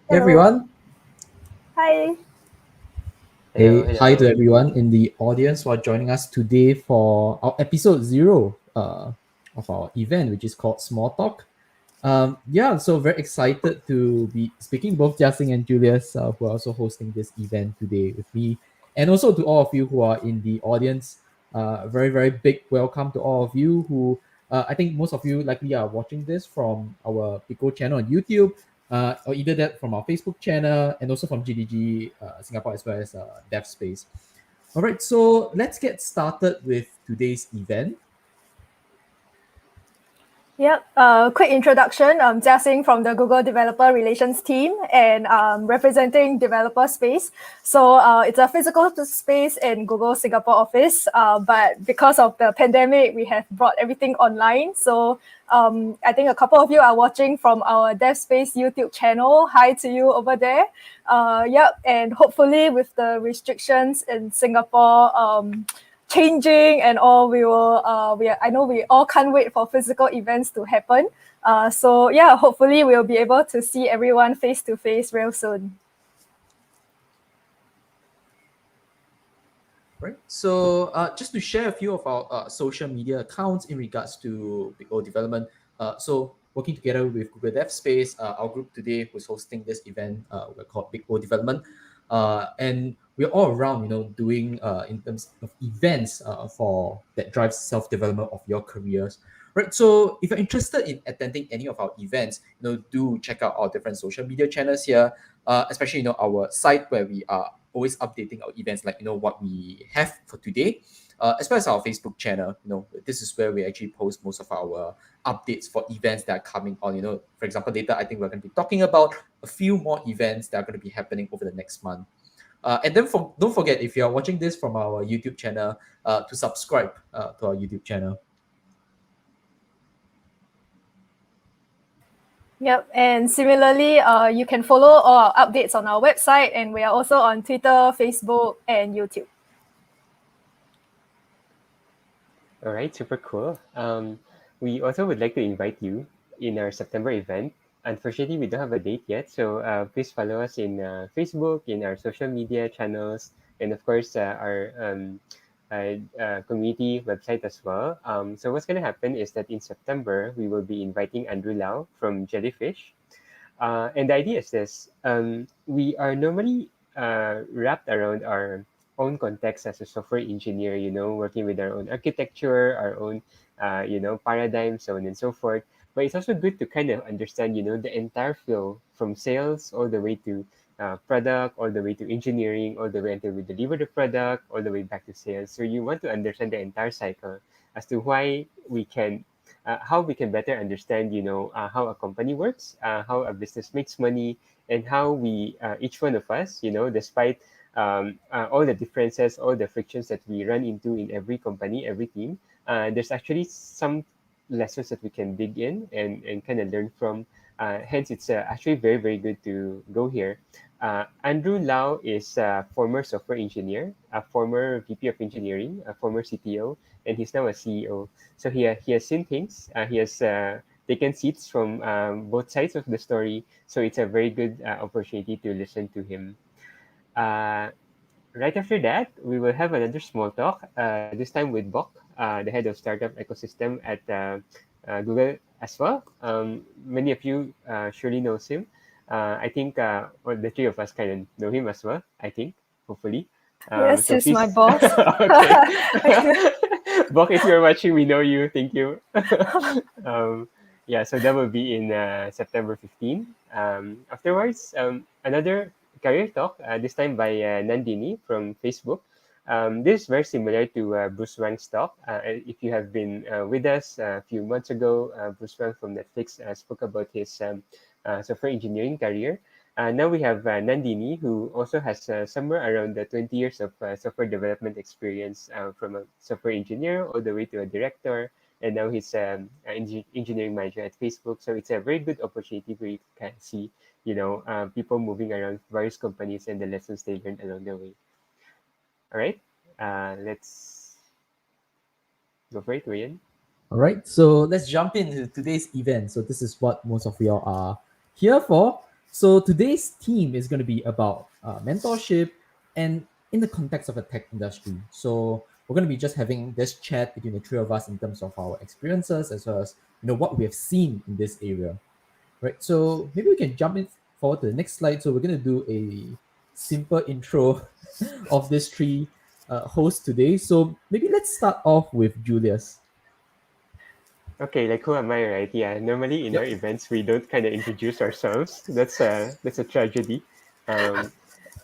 Hey Hello. everyone. Hi. Hello, Hi to hello. everyone in the audience who are joining us today for our episode zero of our event, which is called Small Talk. So very excited to be speaking both Jiaxing and Julius, who are also hosting this event today with me, and also to all of you who are in the audience. Very very big welcome to all of you who I think most of you likely are watching this from our Pico channel on YouTube, or either that from our Facebook channel and also from GDG Singapore as well as Dev Space. All right, so let's get started with today's event. Yep. Quick introduction. I'm Jiaxing from the Google Developer Relations team and representing developer space. So it's a physical space in Google Singapore office. But because of the pandemic, we have brought everything online. So I think a couple of you are watching from our Dev Space YouTube channel. Hi to you over there. Yep. And hopefully with the restrictions in Singapore, changing and all, we will I know we all can't wait for physical events to happen. So yeah, hopefully we'll be able to see everyone face to face real soon. Right. So just to share a few of our social media accounts in regards to Big O development. So working together with Google Dev Space, our group today who's hosting this event, we're called Big O Development, and we're all around, doing in terms of events for that drives self development of your careers. Right. So if you're interested in attending any of our events, do check out our different social media channels here, especially our site where we are always updating our events, like what we have for today, as well as our Facebook channel. This is where we actually post most of our updates for events that are coming on. For example, later I think we're going to be talking about a few more events that are going to be happening over the next month. And then don't forget, if you're watching this from our YouTube channel, to subscribe to our YouTube channel. Yep. And similarly, you can follow all our updates on our website, and we are also on Twitter, Facebook, and YouTube. All right, super cool. We also would like to invite you in our September event. Unfortunately, we don't have a date yet, so please follow us in Facebook, in our social media channels, and of course our community website as well. So what's going to happen is that in September we will be inviting Andrew Lau from Jellyfish. And the idea is this: we are normally wrapped around our own context as a software engineer, working with our own architecture, our own, paradigm, so on and so forth. But it's also good to kind of understand, the entire flow from sales all the way to product, all the way to engineering, all the way until we deliver the product, all the way back to sales. So you want to understand the entire cycle as to why we can how we can better understand, how a company works, how a business makes money, and how we, each one of us, despite all the differences, all the frictions that we run into in every company, every team, there's actually some lessons that we can dig in and kind of learn from. Hence, it's actually very, very good to go here. Andrew Lau is a former software engineer, a former VP of engineering, a former CTO, and he's now a CEO. So he has seen things. He has taken seats from both sides of the story. So it's a very good opportunity to listen to him. Uh, right after that, we will have another small talk, this time with Bok, the head of startup ecosystem at Google as well. Many of you surely knows him. I think well, the three of us kind of know him as well, I think, hopefully. Yes, So he's my please, boss. okay. Bok, if you're watching, we know you. Thank you. um, yeah, so that will be in September 15. Afterwards, another career talk, this time by Nandini from Facebook. This is very similar to Bruce Wang's talk. If you have been with us a few months ago, Bruce Wang from Netflix spoke about his software engineering career. Now we have Nandini, who also has somewhere around 20 years of software development experience, from a software engineer all the way to a director, and now he's engineering manager at Facebook. So it's a very good opportunity where you can see, people moving around various companies and the lessons they learned along the way. All right, let's go for it, Ryan. All right, so let's jump into today's event. So this is what most of you are here for. So today's theme is going to be about mentorship and in the context of a tech industry. So we're going to be just having this chat between the three of us in terms of our experiences as well as what we have seen in this area. Right. So maybe we can jump in forward to the next slide. So we're going to do a simple intro of these three hosts today. So maybe let's start off with Julius. Okay, like who am I, right? Yeah, normally in our events we don't kind of introduce ourselves. That's a tragedy. Um,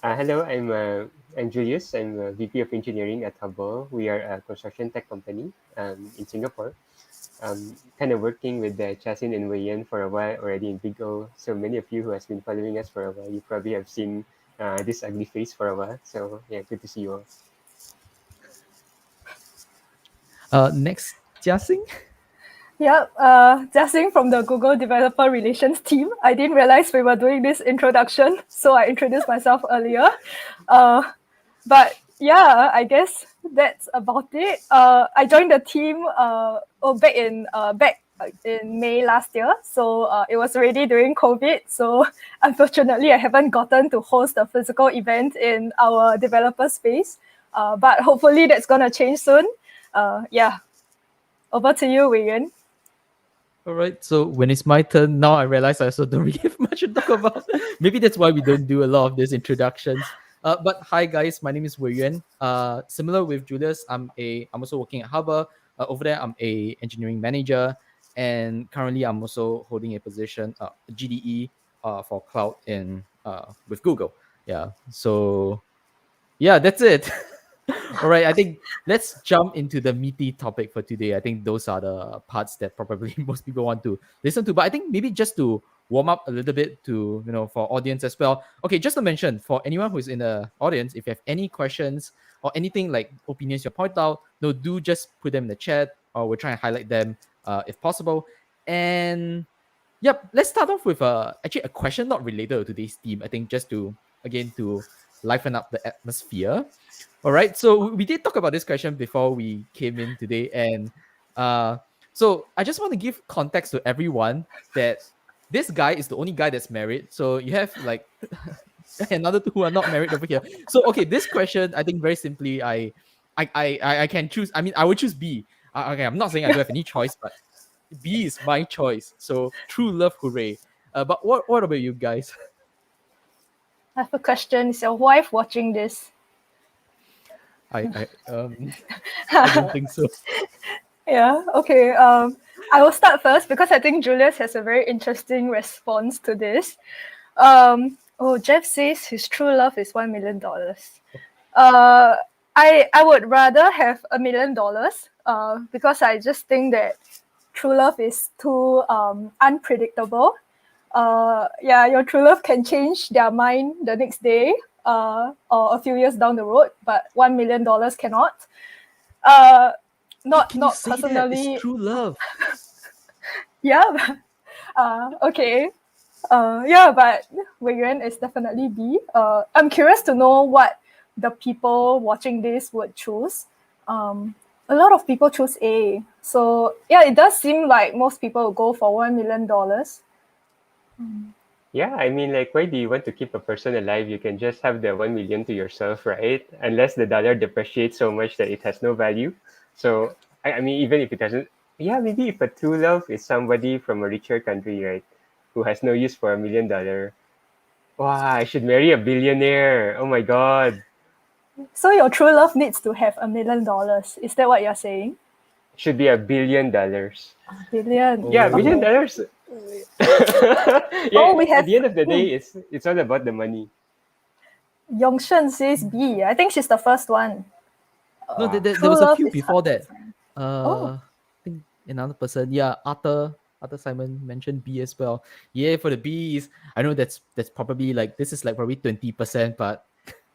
Hello, I'm Julius. I'm a VP of Engineering at Hubble. We are a construction tech company in Singapore. Kind of working with Chasin and Wei Yan for a while already in Big O. So many of you who has been following us for a while, you probably have seen this ugly face for a while. So yeah, good to see you all. Next, Jiaxing. Yep, Jiaxing from the Google Developer Relations team. I didn't realize we were doing this introduction, so I introduced myself earlier. But yeah, I guess that's about it. I joined the team back in May last year, so it was already during COVID. So unfortunately, I haven't gotten to host a physical event in our developer space. But hopefully that's gonna change soon. Yeah, over to you, Wei Yuan. All right. So when it's my turn, now I realize I also don't really have much to talk about. Maybe that's why we don't do a lot of these introductions. But hi guys, my name is Wei Yuan. Similar with Julius, I'm also working at Hubble. Over there, I'm a engineering manager, and currently I'm also holding a position, GDE, for cloud in with Google. Yeah. So yeah, that's it. All right, I think let's jump into the meaty topic for today. I think those are the parts that probably most people want to listen to. But I think maybe just to warm up a little bit to, for audience as well. Okay, just to mention, for anyone who's in the audience, if you have any questions or anything like opinions you point out, no, do just put them in the chat or we'll try and highlight them if possible. And yep, let's start off with actually a question not related to today's theme. I think just to liven up the atmosphere. All right. So we did talk about this question before we came in today, and so I just want to give context to everyone that this guy is the only guy that's married. So you have like another two who are not married over here. So okay, this question I think very simply I can choose. I mean, I would choose B. Okay, I'm not saying I don't have any choice, but B is my choice. So true love, hooray! But what about you guys? I have a question. Is your wife watching this? I don't think so. Yeah, okay. I will start first because I think Julius has a very interesting response to this. Jeff says his true love is $1 million. I would rather have $1 million because I just think that true love is too unpredictable. Your true love can change their mind the next day or a few years down the road, but $1 million cannot. Not say personally. That? It's true love. Yeah. Okay. But Wei Yuan is definitely B. I'm curious to know what the people watching this would choose. A lot of people choose A. So yeah, it does seem like most people will go for $1 million. Yeah, I mean, like, why do you want to keep a person alive? You can just have the 1 million to yourself, right? Unless the dollar depreciates so much that it has no value. So, I mean, even if it doesn't, yeah, maybe if a true love is somebody from a richer country, right, who has no use for $1 million, wow, I should marry a billionaire. Oh my God. So your true love needs to have $1 million. Is that what you're saying? Should be $1 billion. Billion. Yeah, Oh. $1 billion. Yeah, we at have- the end of the day, it's all about the money. Yongshen says B. I think she's the first one. No, there True was a love few is before that. different. I think another person. Yeah, Arthur Simon mentioned B as well. Yeah, for the Bs, I know that's probably like this is like probably 20%, but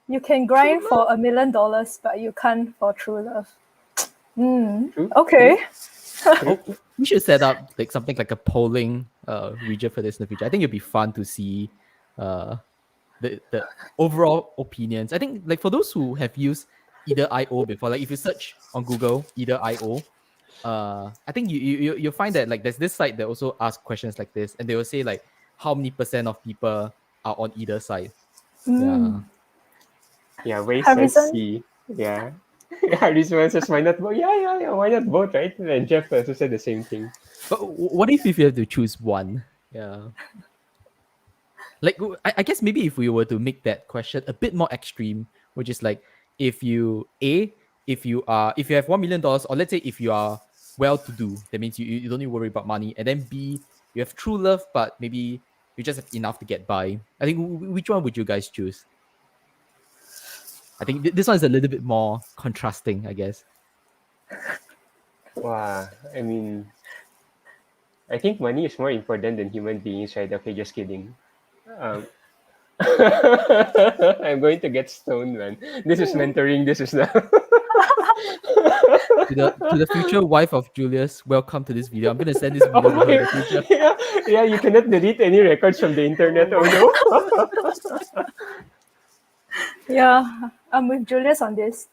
You can grind for $1 million, but you can't for true love. True. Okay. we should set up like something like a polling region for this in the future. I think it'd be fun to see the overall opinions. I think like for those who have used either IO before, like if you search on Google either IO, I think you'll find that like there's this site that also asks questions like this, and they will say like how many percent of people are on either side. Mm. Yeah, Wei says Harrison? C. Yeah. Harrison says why not both? Yeah. Why not both, right? And Jeff also said the same thing. But what if you have to choose one? Yeah. Like I guess maybe if we were to make that question a bit more extreme, which is like if you a if you have $1 million, or let's say if you are well to do, that means you don't need to worry about money, and then B, you have true love, but maybe you just have enough to get by. I think which one would you guys choose? I think this one is a little bit more contrasting, I guess. Wow. I mean, I think money is more important than human beings, right? Okay, just kidding. Um, I'm going to get stoned, man. This is mentoring. This is not. To the future wife of Julius, welcome to this video. I'm gonna send this video to Oh, her in the future. yeah. You cannot delete any records from the internet. Oh no. Yeah, I'm with Julius on this.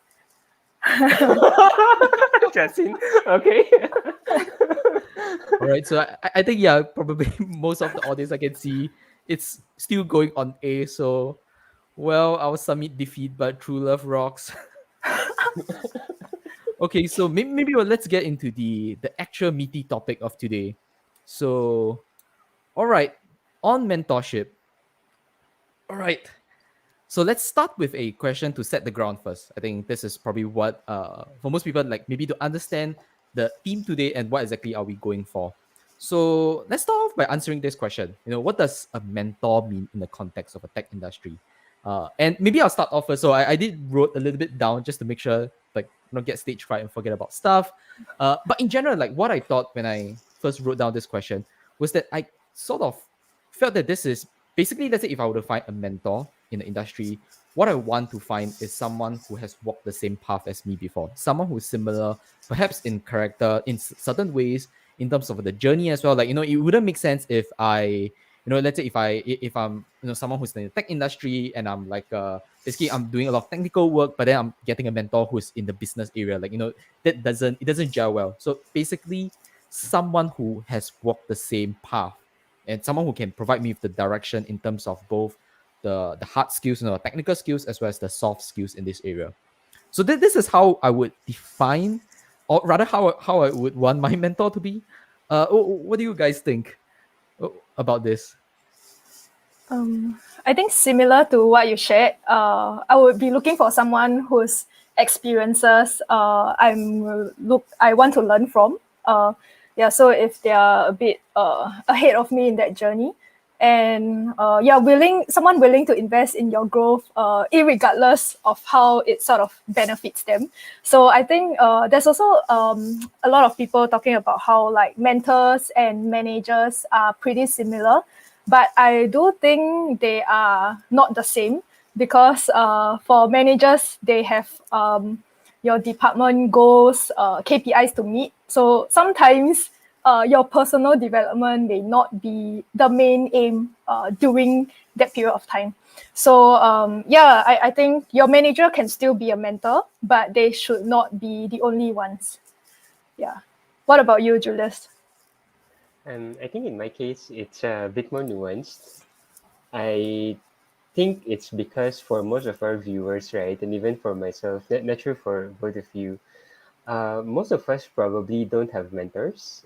Justin. Okay. All right, so I think yeah, probably most of the audience I can see it's still going on A. So well, our submit defeat, but true love rocks. Okay, so maybe well, let's get into the actual meaty topic of today. So, all right, on mentorship. All right, so let's start with a question to set the ground first. I think this is probably what for most people, like maybe to understand the theme today and what exactly are we going for. So let's start off by answering this question. What does a mentor mean in the context of a tech industry? And maybe I'll start off first. So I did wrote a little bit down just to make sure like not get stage fright and forget about stuff. But in general, like what I thought when I first wrote down this question was that I sort of felt that this is basically, let's say if I were to find a mentor in the industry, what I want to find is someone who has walked the same path as me before, someone who's similar, perhaps in character, in certain ways, in terms of the journey as well. Like, it wouldn't make sense if let's say if I'm someone who's in the tech industry and I'm like basically I'm doing a lot of technical work, but then I'm getting a mentor who's in the business area. Like, it doesn't gel well. So basically, someone who has walked the same path and someone who can provide me with the direction in terms of both the hard skills, technical skills, as well as the soft skills in this area. So this is how I would define, or rather how I would want my mentor to be. What do you guys think about this? I think similar to what you shared, I would be looking for someone whose experiences I want to learn from. So if they are a bit ahead of me in that journey, and someone willing to invest in your growth, irregardless of how it sort of benefits them. So I think there's also a lot of people talking about how like mentors and managers are pretty similar, but I do think they are not the same because for managers, they have your department goals, KPIs to meet. So sometimes your personal development may not be the main aim during that period of time. So I think your manager can still be a mentor, but they should not be the only ones. Yeah. What about you, Julius? I think in my case, it's a bit more nuanced. I think it's because for most of our viewers, right, and even for myself, not sure for both of you, most of us probably don't have mentors.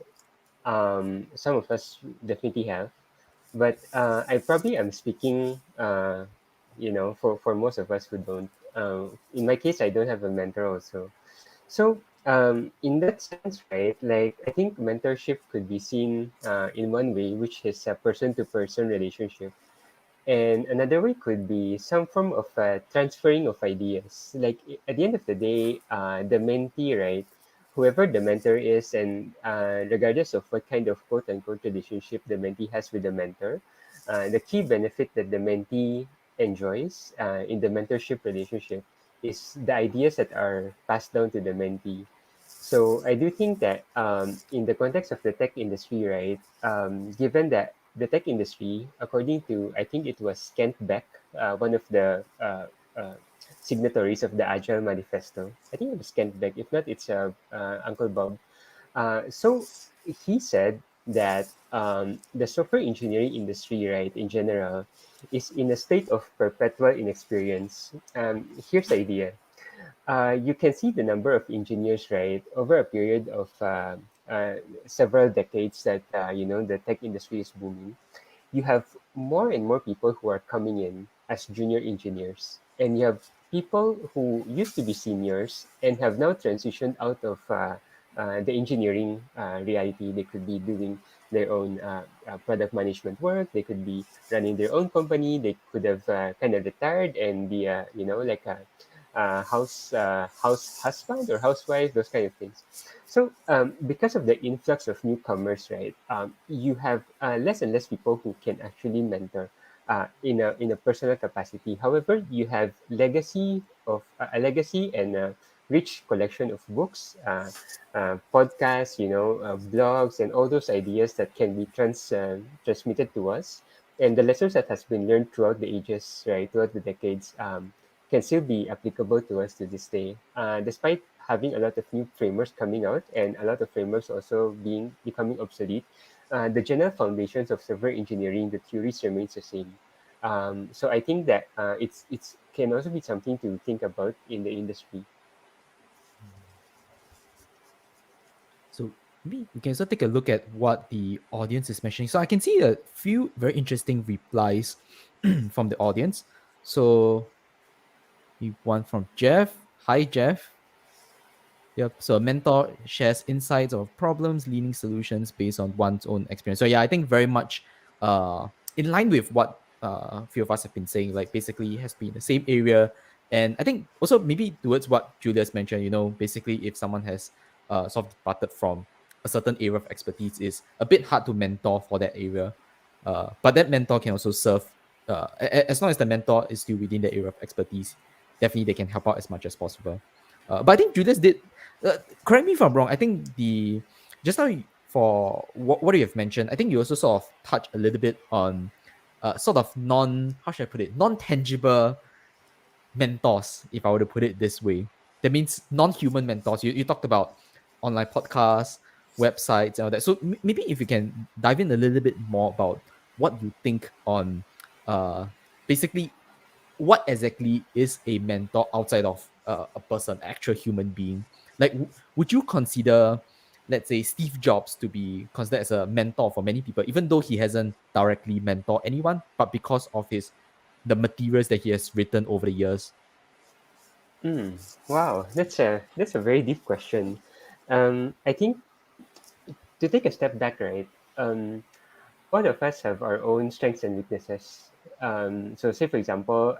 Some of us definitely have, but I probably am speaking, for most of us who don't. In my case, I don't have a mentor also. So, in that sense, right, like I think mentorship could be seen in one way, which is a person-to-person relationship, and another way could be some form of transferring of ideas. Like at the end of the day, the mentee, right, whoever the mentor is, and regardless of what kind of quote unquote relationship the mentee has with the mentor, the key benefit that the mentee enjoys in the mentorship relationship is the ideas that are passed down to the mentee. So I do think that in the context of the tech industry, right, given that the tech industry, according to, I think it was Kent Beck, one of the signatories of the Agile Manifesto. I think it was Kent Beck. If not, it's Uncle Bob. So he said that the software engineering industry, right, in general, is in a state of perpetual inexperience. Here's the idea. You can see the number of engineers, right, over a period of uh, several decades that, the tech industry is booming. You have more and more people who are coming in as junior engineers, and you have people who used to be seniors and have now transitioned out of the engineering reality. They could be doing their own product management work. They could be running their own company. They could have kind of retired and be like a house husband or housewife, those kind of things. So, because of the influx of newcomers, right, you have less and less people who can actually mentor in a personal capacity. However, you have a legacy and a rich collection of books, podcasts, blogs, and all those ideas that can be transmitted to us, and the lessons that has been learned throughout the ages, right, throughout the decades. Can still be applicable to us to this day, despite having a lot of new frameworks coming out and a lot of frameworks also becoming obsolete. The general foundations of software engineering, the theories remains the same. So I think that it's can also be something to think about in the industry. So maybe we can also take a look at what the audience is mentioning. So I can see a few very interesting replies from the audience. So we one from Jeff. Hi, Jeff. Yep. So a mentor shares insights of problems, leading solutions based on one's own experience. So yeah, I think very much in line with what a few of us have been saying, like basically has been the same area. And I think also maybe towards what Julius mentioned, basically if someone has sort of departed from a certain area of expertise, is a bit hard to mentor for that area. But that mentor can also serve as long as the mentor is still within the area of expertise, definitely they can help out as much as possible. But I think Julius did. Correct me if I'm wrong. I think the just now for what you have mentioned, I think you also sort of touch a little bit on sort of how should I put it, non tangible mentors, if I were to put it this way. That means non human mentors. You talked about online podcasts, websites, and all that. So maybe if you can dive in a little bit more about what you think on basically what exactly is a mentor outside of a person, actual human being? Like, would you consider, let's say, Steve Jobs to be considered as a mentor for many people, even though he hasn't directly mentored anyone, but because of the materials that he has written over the years? Wow, that's a very deep question. I think to take a step back, right? All of us have our own strengths and weaknesses. So, say for example,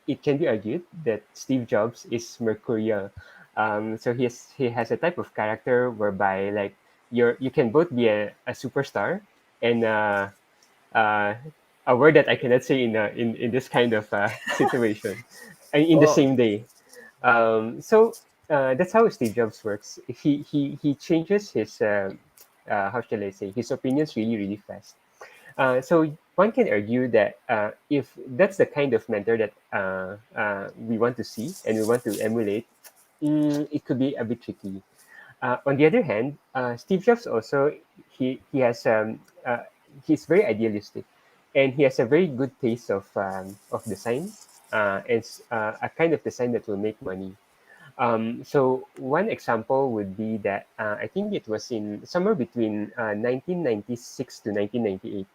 it can be argued that Steve Jobs is mercurial. So he has a type of character whereby like you can both be a superstar and uh, a word that I cannot say in this kind of situation in the Oh, same day. So that's how Steve Jobs works. He changes his how shall I say his opinions really really fast. So one can argue that if that's the kind of mentor that we want to see and we want to emulate, it could be a bit tricky. On the other hand, Steve Jobs also he has he's very idealistic, and he has a very good taste of design, a kind of design that will make money. So one example would be that I think it was in somewhere between 1996 to 1998.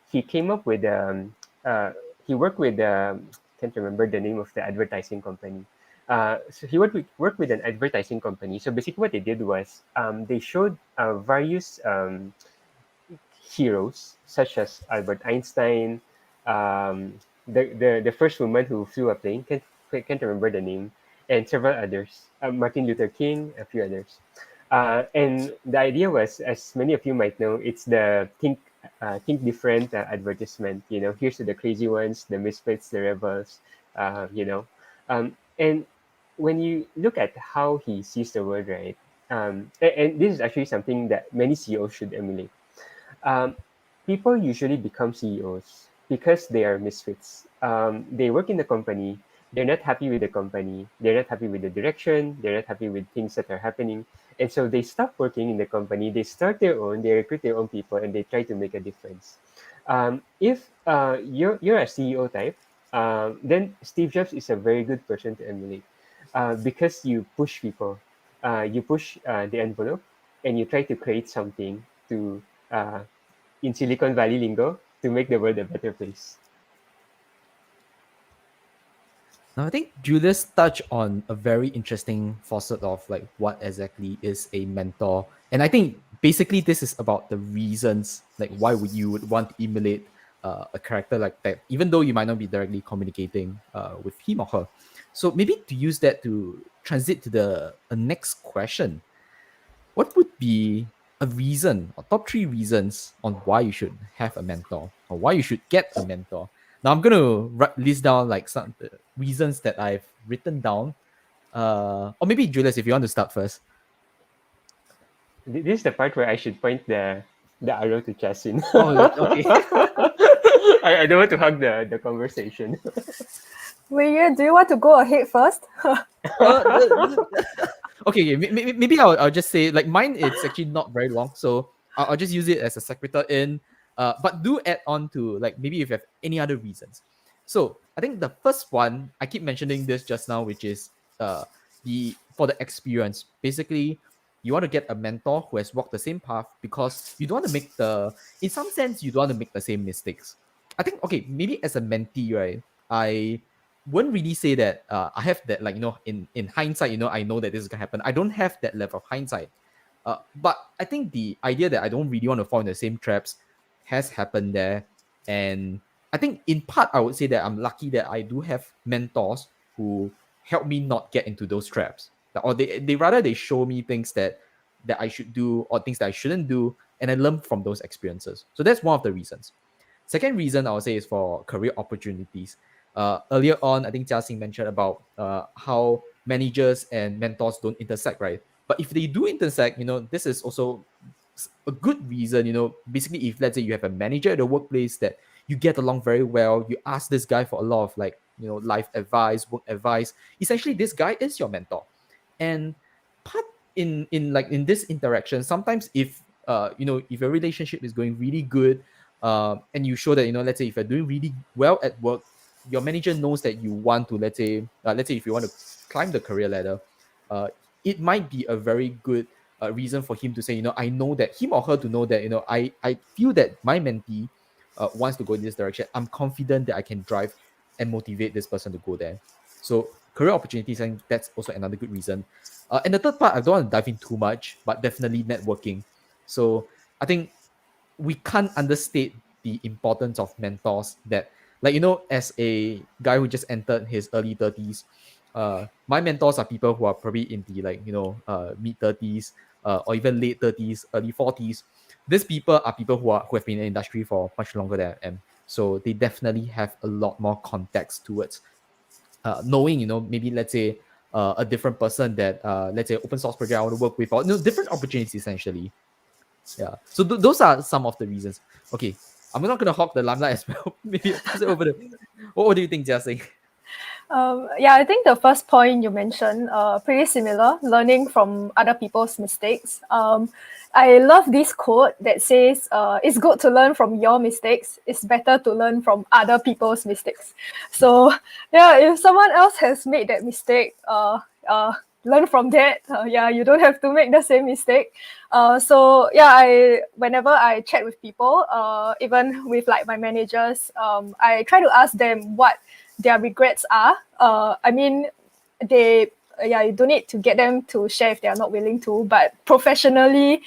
He came up with uh, he worked with can't remember the name of the advertising company. So he worked with an advertising company. So basically, what they did was they showed various heroes such as Albert Einstein, the first woman who flew a plane, can't remember the name, and several others, Martin Luther King, a few others. And the idea was, as many of you might know, it's the think different advertisement. Here's to the crazy ones, the misfits, the rebels. And when you look at how he sees the world, right? And this is actually something that many CEOs should emulate. um, People usually become CEOs because they are misfits. They work in the company, they're not happy with the company, they're not happy with the direction, they're not happy with things that are happening, And so they stop working in the company, they start their own, they recruit their own people, and they try to make a difference. If you're a CEO type, then Steve Jobs is a very good person to emulate, because you push people, you push the envelope, and you try to create something to, in Silicon Valley lingo, to make the world a better place. Now, I think Julius touched on a very interesting facet of like what exactly is a mentor, and I think basically this is about the reasons like why would you would want to emulate a character like that, even though you might not be directly communicating with him or her. So maybe to use that to transit to the next question, what would be a reason or top three reasons on why you should have a mentor or why you should get a mentor? Now I'm gonna list down like some reasons that I've written down. Or maybe Julius, if you want to start first. This is the part where I should point the arrow to Jasin. Oh, okay. I don't want to hug the conversation. Wei, do you want to go ahead first? Okay, maybe I'll just say like mine. It's actually not very long, so I'll just use it as a sequitur in. But do add on to like maybe if you have any other reasons. So I think the first one I keep mentioning this just now, which is the for the experience. Basically, you want to get a mentor who has walked the same path because you don't want to make in some sense you don't want to make the same mistakes. I think okay, maybe as a mentee, right? I wouldn't really say that I have that like in hindsight, I know that this is gonna happen. I don't have that level of hindsight. But I think the idea that I don't really want to fall in the same traps has happened there. And I think in part I would say that I'm lucky that I do have mentors who help me not get into those traps. Or they rather they show me things that I should do or things that I shouldn't do, and I learn from those experiences. So that's one of the reasons. Second reason I would say is for career opportunities. Earlier on, I think Jia Xing mentioned about how managers and mentors don't intersect, right? But if they do intersect, this is also a good reason, basically if let's say you have a manager at the workplace that you get along very well, you ask this guy for a lot of like, life advice, work advice, essentially this guy is your mentor. And part in this interaction, sometimes if if your relationship is going really good, and you show that let's say if you're doing really well at work, your manager knows that you want to let's say if you want to climb the career ladder, it might be a very good reason for him to say, I know that him or her to know that I feel that my mentee wants to go in this direction. I'm confident that I can drive and motivate this person to go there. So career opportunities, and that's also another good reason. And the third part, I don't want to dive in too much, but definitely networking. So I think we can't understate the importance of mentors that, like, as a guy who just entered his early 30s, my mentors are people who are probably in the mid 30s, or even late 30s, early 40s. These people are people who have been in the industry for much longer than I am. So they definitely have a lot more context towards knowing, maybe let's say a different person that let's say open source project I want to work with, or different opportunities essentially. Yeah. So those are some of the reasons. Okay, I'm not gonna hog the limelight as well. Maybe I'll pass it over to. What do you think, Jia Xing? Yeah, I think the first point you mentioned, pretty similar, learning from other people's mistakes. I love this quote that says, it's good to learn from your mistakes. It's better to learn from other people's mistakes. So yeah, if someone else has made that mistake, learn from that. Yeah, you don't have to make the same mistake. So yeah, whenever I chat with people, even with like my managers, I try to ask them what their regrets are. I mean, you don't need to get them to share if they are not willing to, but professionally,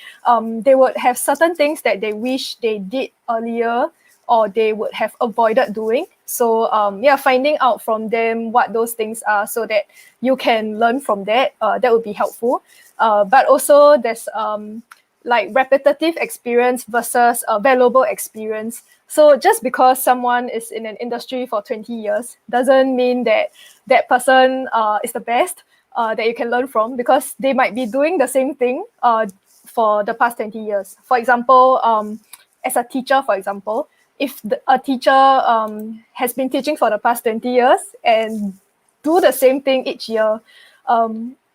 they would have certain things that they wish they did earlier or they would have avoided doing. So finding out from them what those things are so that you can learn from that, that would be helpful. But also there's like repetitive experience versus valuable experience. So just because someone is in an industry for 20 years doesn't mean that that person is the best that you can learn from, because they might be doing the same thing for the past 20 years. For example, as a teacher, for example, if a teacher has been teaching for the past 20 years and do the same thing each year,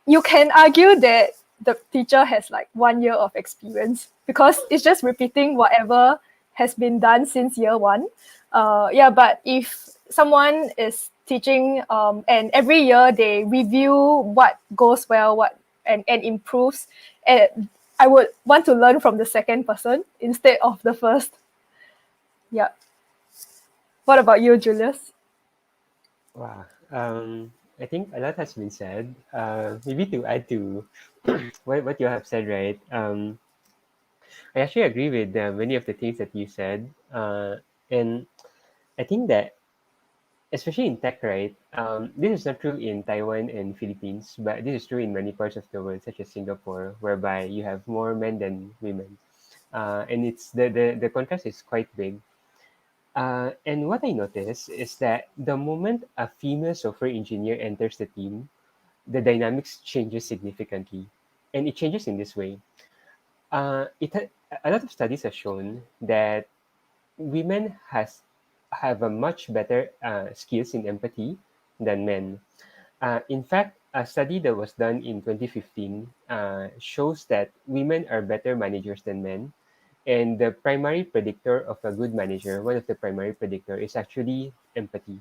you can argue that the teacher has like 1 year of experience, because it's just repeating whatever has been done since year one. Yeah, but if someone is teaching and every year they review what goes well, what and improves, and I would want to learn from the second person instead of the first. Yeah. What about you, Julius? Wow. I think a lot has been said. Maybe to add to what you have said, right? I actually agree with many of the things that you said. And I think that, especially in tech, right? This is not true in Taiwan and Philippines, but this is true in many parts of the world, such as Singapore, whereby you have more men than women. And it's the contrast is quite big. And what I notice is that the moment a female software engineer enters the team, the dynamics changes significantly. And it changes in this way. A lot of studies have shown that women have a much better skills in empathy than men. In fact, a study that was done in 2015 shows that women are better managers than men. And the primary predictor of a good manager, one of the primary predictor, is actually empathy.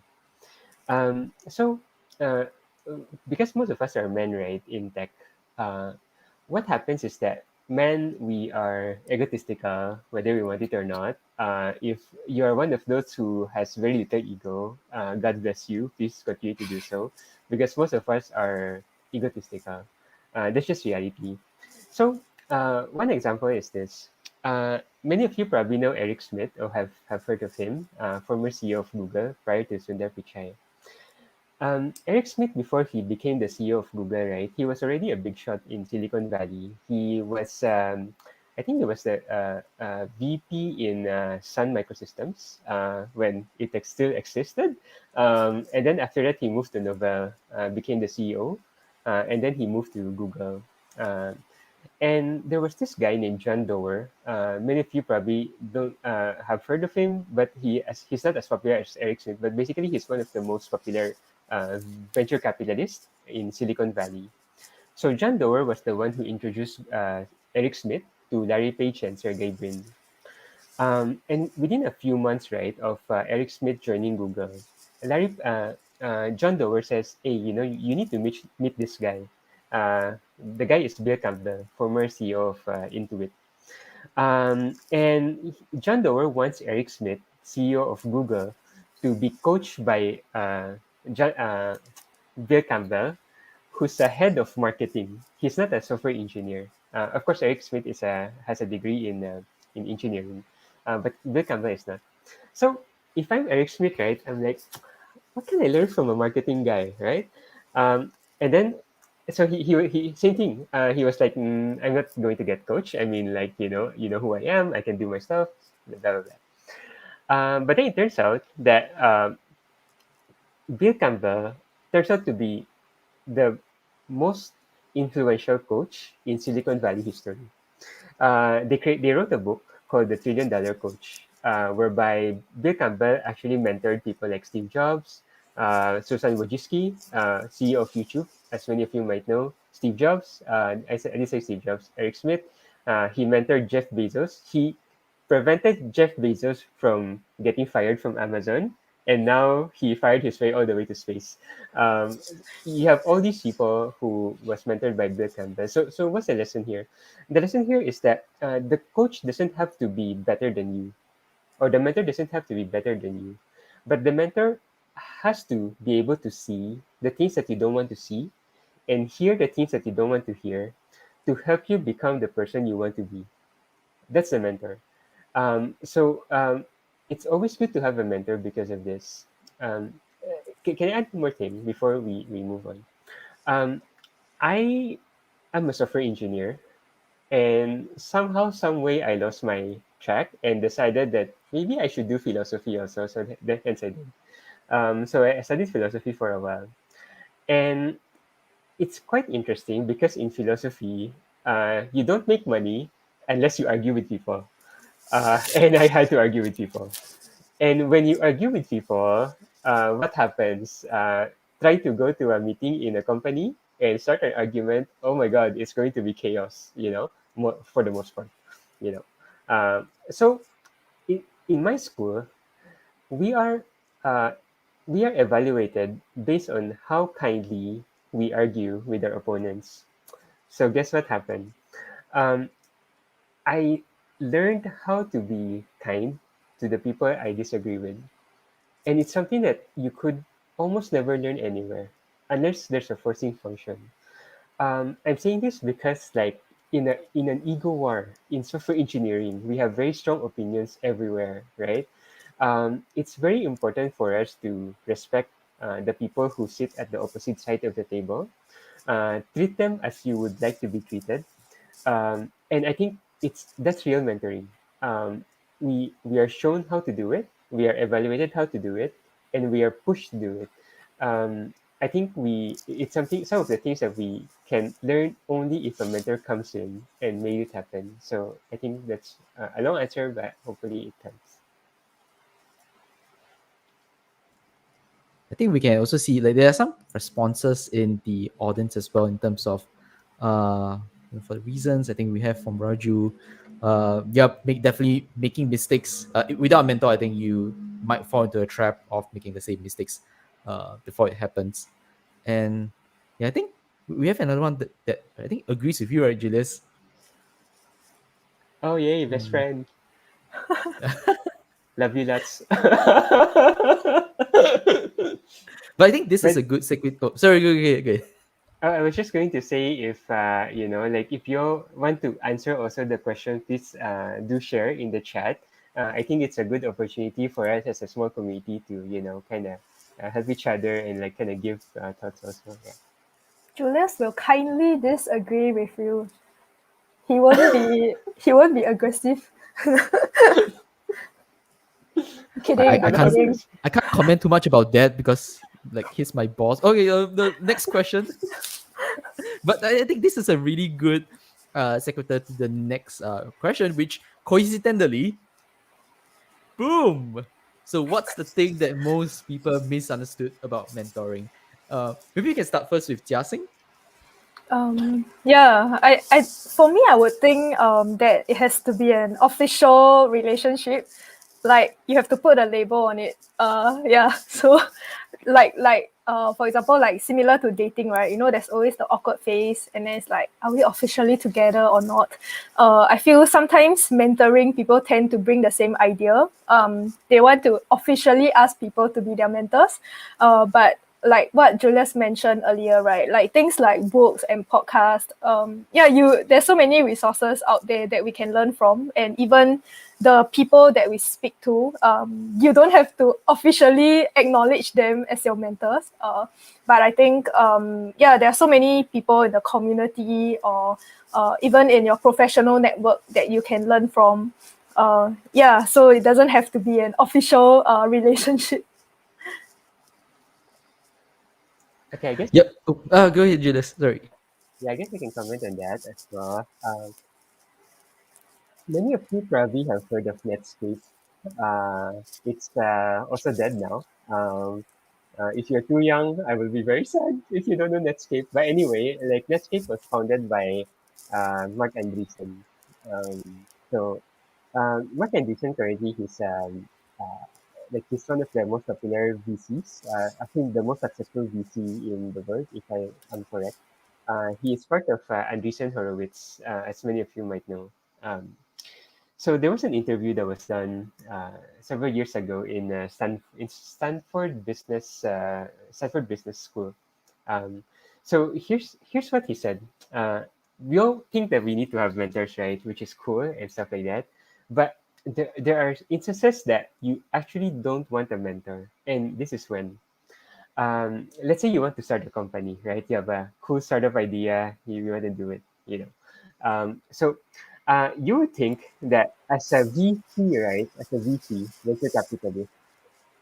So, uh, because most of us are men, right, in tech, uh, what happens is that men, we are egotistical, whether we want it or not. If you are one of those who has very little ego, God bless you. Please continue to do so, because most of us are egotistical. That's just reality. So, one example is this. Many of you probably know Eric Schmidt or have heard of him, former CEO of Google prior to Sundar Pichai. Eric Schmidt, before he became the CEO of Google, right, he was already a big shot in Silicon Valley. He was, I think he was the VP in Sun Microsystems when it still existed. And then after that, he moved to Novell, became the CEO, and then he moved to Google. Uh, and there was this guy named John Doerr. Many of you probably don't have heard of him, but he's not as popular as Eric Schmidt. But basically, he's one of the most popular uh, venture capitalists in Silicon Valley. So John Doerr was the one who introduced Eric Schmidt to Larry Page and Sergey Brin. And within a few months, right, of Eric Schmidt joining Google, John Doerr says, "Hey, you need to meet this guy. The guy is Bill Campbell, former CEO of Intuit." And John Doerr wants Eric Schmidt, CEO of Google, to be coached by Bill Campbell, who's a head of marketing. He's not a software engineer. Of course, Eric Schmidt has a degree in engineering, but Bill Campbell is not. So if I'm Eric Schmidt, right, I'm like, what can I learn from a marketing guy, right? And then, so he same thing. He was like, I'm not going to get coach. I mean, like, you know who I am. I can do my stuff. Blah blah blah. But then it turns out that Bill Campbell turns out to be the most influential coach in Silicon Valley history. They wrote a book called The $1 Trillion Coach, whereby Bill Campbell actually mentored people like Steve Jobs, Susan Wojcicki, CEO of YouTube, as many of you might know. Steve Jobs, I did say Steve Jobs, Eric Schmidt. He mentored Jeff Bezos. He prevented Jeff Bezos from getting fired from Amazon, and now he fired his way all the way to space. Um, you have all these people who was mentored by Bill Campbell. So what's the lesson here? The lesson here is that the coach doesn't have to be better than you, or the mentor doesn't have to be better than you, but the mentor has to be able to see the things that you don't want to see and hear the things that you don't want to hear to help you become the person you want to be. That's the mentor. So it's always good to have a mentor because of this. Can I add one more thing before we move on? Um, I am a software engineer, and somehow, some way, I lost my track and decided that maybe I should do philosophy also. So hence I did. So I studied philosophy for a while, and it's quite interesting because in philosophy, you don't make money unless you argue with people. And I had to argue with people. And when you argue with people, what happens? Try to go to a meeting in a company. and start an argument, oh my God, it's going to be chaos, for the most part, you know. So in my school, we are uh, we are evaluated based on how kindly we argue with our opponents. So guess what happened? Um, I learned how to be kind to the people I disagree with, and it's something that you could almost never learn anywhere unless there's a forcing function. I'm saying this because, like, in an ego war in software engineering, we have very strong opinions everywhere, right? It's very important for us to respect the people who sit at the opposite side of the table. Treat them as you would like to be treated, and I think that's real mentoring. Um, we are shown how to do it, we are evaluated how to do it, and we are pushed to do it. I think it's something some of the things that we can learn only if a mentor comes in and made it happen. So I think that's a long answer, but hopefully it comes. I think we can also see like there are some responses in the audience as well in terms of uh for the reasons I think we have from Raju. Yeah, definitely making mistakes. Without a mentor, I think you might fall into a trap of making the same mistakes before it happens. And yeah, I think we have another one that I think agrees with you, right, Julius? Oh yay, best Mm. friend. Love you lots. But I think this is But a good segue. Oh, sorry, good. I was just going to say, if like if you want to answer also the question, please do share in the chat. I think it's a good opportunity for us as a small community to kind of help each other and like kind of give thoughts also. Yeah. Julius will kindly disagree with you. He won't be aggressive. I, Kidding, I I'm can't kidding. I can't comment too much about that because like he's my boss. Okay, the next question. But I think this is a really good sequitur to the next question, which coincidentally, boom. So what's the thing that most people misunderstood about mentoring? Maybe we can start first with Jiaxing. Yeah, for me, I would think that it has to be an official relationship. Like you have to put a label on it. Yeah. So, for example, like similar to dating, right? You know, there's always the awkward phase, and then it's like, are we officially together or not? I feel sometimes mentoring people tend to bring the same idea. They want to officially ask people to be their mentors, but like what Julius mentioned earlier, right? Like things like books and podcasts. Yeah, there's so many resources out there that we can learn from, and even the people that we speak to, you don't have to officially acknowledge them as your mentors. But I think, yeah, there are so many people in the community or even in your professional network that you can learn from. Yeah, so it doesn't have to be an official relationship. Okay, I guess Yep. Oh, go ahead, Julius. Sorry. yeah, I guess I can comment on that as well. Many of you probably have heard of Netscape. It's also dead now. If you're too young, I will be very sad if you don't know Netscape. But anyway, like Netscape was founded by Mark Andreessen. Mark Andreessen currently he's one of the most popular VCs. I think the most successful VC in the world, if I am correct. He is part of Andreessen Horowitz, as many of you might know. Um, so there was an interview that was done several years ago in Stanford Business School. Um, so here's what he said. We all think that we need to have mentors, right? Which is cool and stuff like that. But there are instances that you actually don't want a mentor, and this is when let's say you want to start a company, right? You have a cool startup idea, you want to do it, you would think that as a VC, right, as a VC, venture capitalist,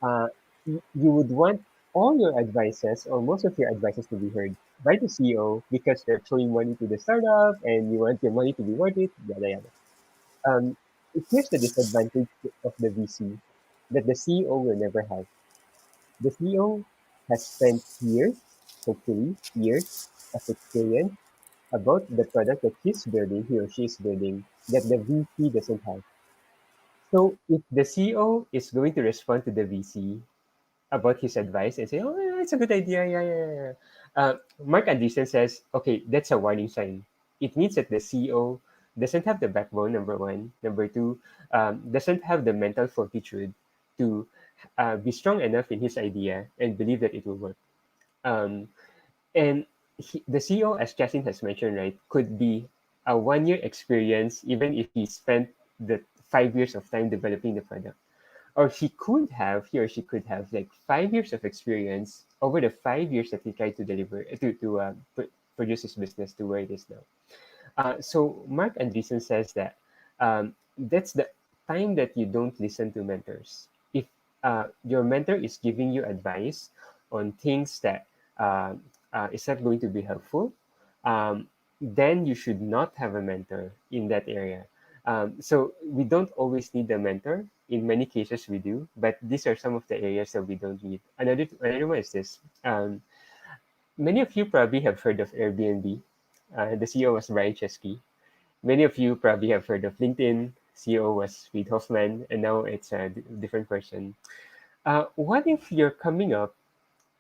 uh, you would want all your advices or most of your advices to be heard by the CEO because they're throwing money to the startup and you want your money to be worth it, yada yada. Um, Here's the disadvantage of the VC that the CEO will never have. The CEO has spent years, hopefully years, of experience about the product that he or she is building, that the VC doesn't have. So if the CEO is going to respond to the VC about his advice and say, "Oh, yeah, it's a good idea, yeah, yeah, yeah," yeah." Mark Andreessen says, "Okay, that's a warning sign. It means that the CEO doesn't have the backbone. Number one, number two, doesn't have the mental fortitude to be strong enough in his idea and believe that it will work." Um, and the CEO, as Justin has mentioned, right, could be a 1 year experience, even if he spent the 5 years of time developing the product. Or he or she could have like 5 years of experience over the 5 years that he tried to deliver produce his business to where it is now. So Mark Andreessen says that that's the time that you don't listen to mentors. If your mentor is giving you advice on things that is not going to be helpful, then you should not have a mentor in that area. So we don't always need a mentor. In many cases, we do, but these are some of the areas that we don't need. Another one is this. Many of you probably have heard of Airbnb. The CEO was Brian Chesky. Many of you probably have heard of LinkedIn. CEO was Reid Hoffman, and now it's a different person. What if you're coming up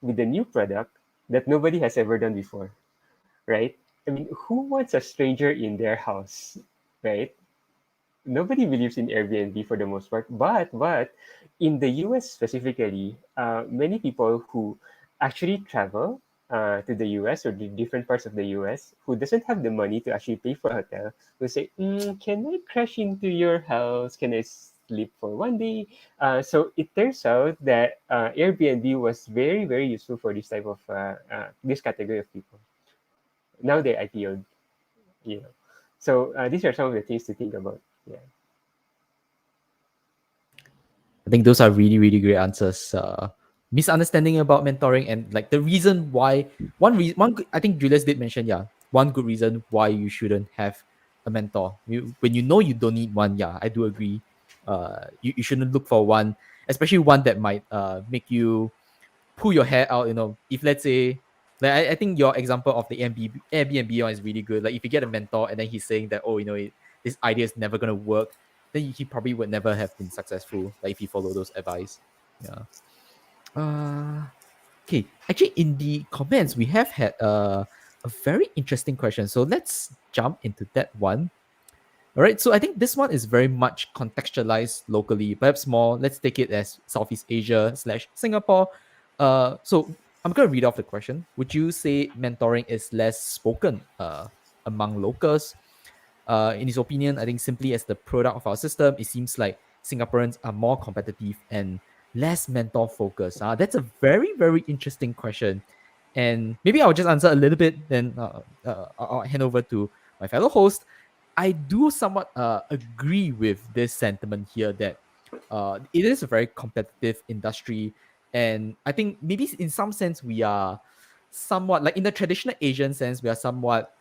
with a new product that nobody has ever done before, right? I mean, who wants a stranger in their house, right? Nobody believes in Airbnb for the most part, but in the US specifically, many people who actually travel to the US or the different parts of the US who doesn't have the money to actually pay for a hotel will say, "Can I crash into your house? Can I sleep for 1 day?" So it turns out that Airbnb was very very useful for this type of this category of people. Now they IPO'd, you know. So these are some of the things to think about. Yeah. I think those are really, really great answers. Misunderstanding about mentoring and like the reason why I think Julius did mention, yeah, one good reason why you shouldn't have a mentor. When you know you don't need one, yeah, I do agree. You shouldn't look for one, especially one that might make you pull your hair out. If let's say, like I think your example of the Airbnb one is really good. Like if you get a mentor and then he's saying that, oh, this idea is never gonna work, then he probably would never have been successful. Like if you follow those advice. Yeah. Okay. Actually, in the comments, we have had a very interesting question. So let's jump into that one. All right, so I think this one is very much contextualized locally, perhaps more. Let's take it as Southeast Asia slash Singapore. So I'm gonna read off the question. Would you say mentoring is less spoken among locals? In his opinion, I think simply as the product of our system, it seems like Singaporeans are more competitive and less mentor focused. That's a very, very interesting question. And maybe I'll just answer a little bit, then I'll hand over to my fellow host. I do somewhat agree with this sentiment here that it is a very competitive industry. And I think maybe in some sense, we are somewhat, like in the traditional Asian sense, we are somewhat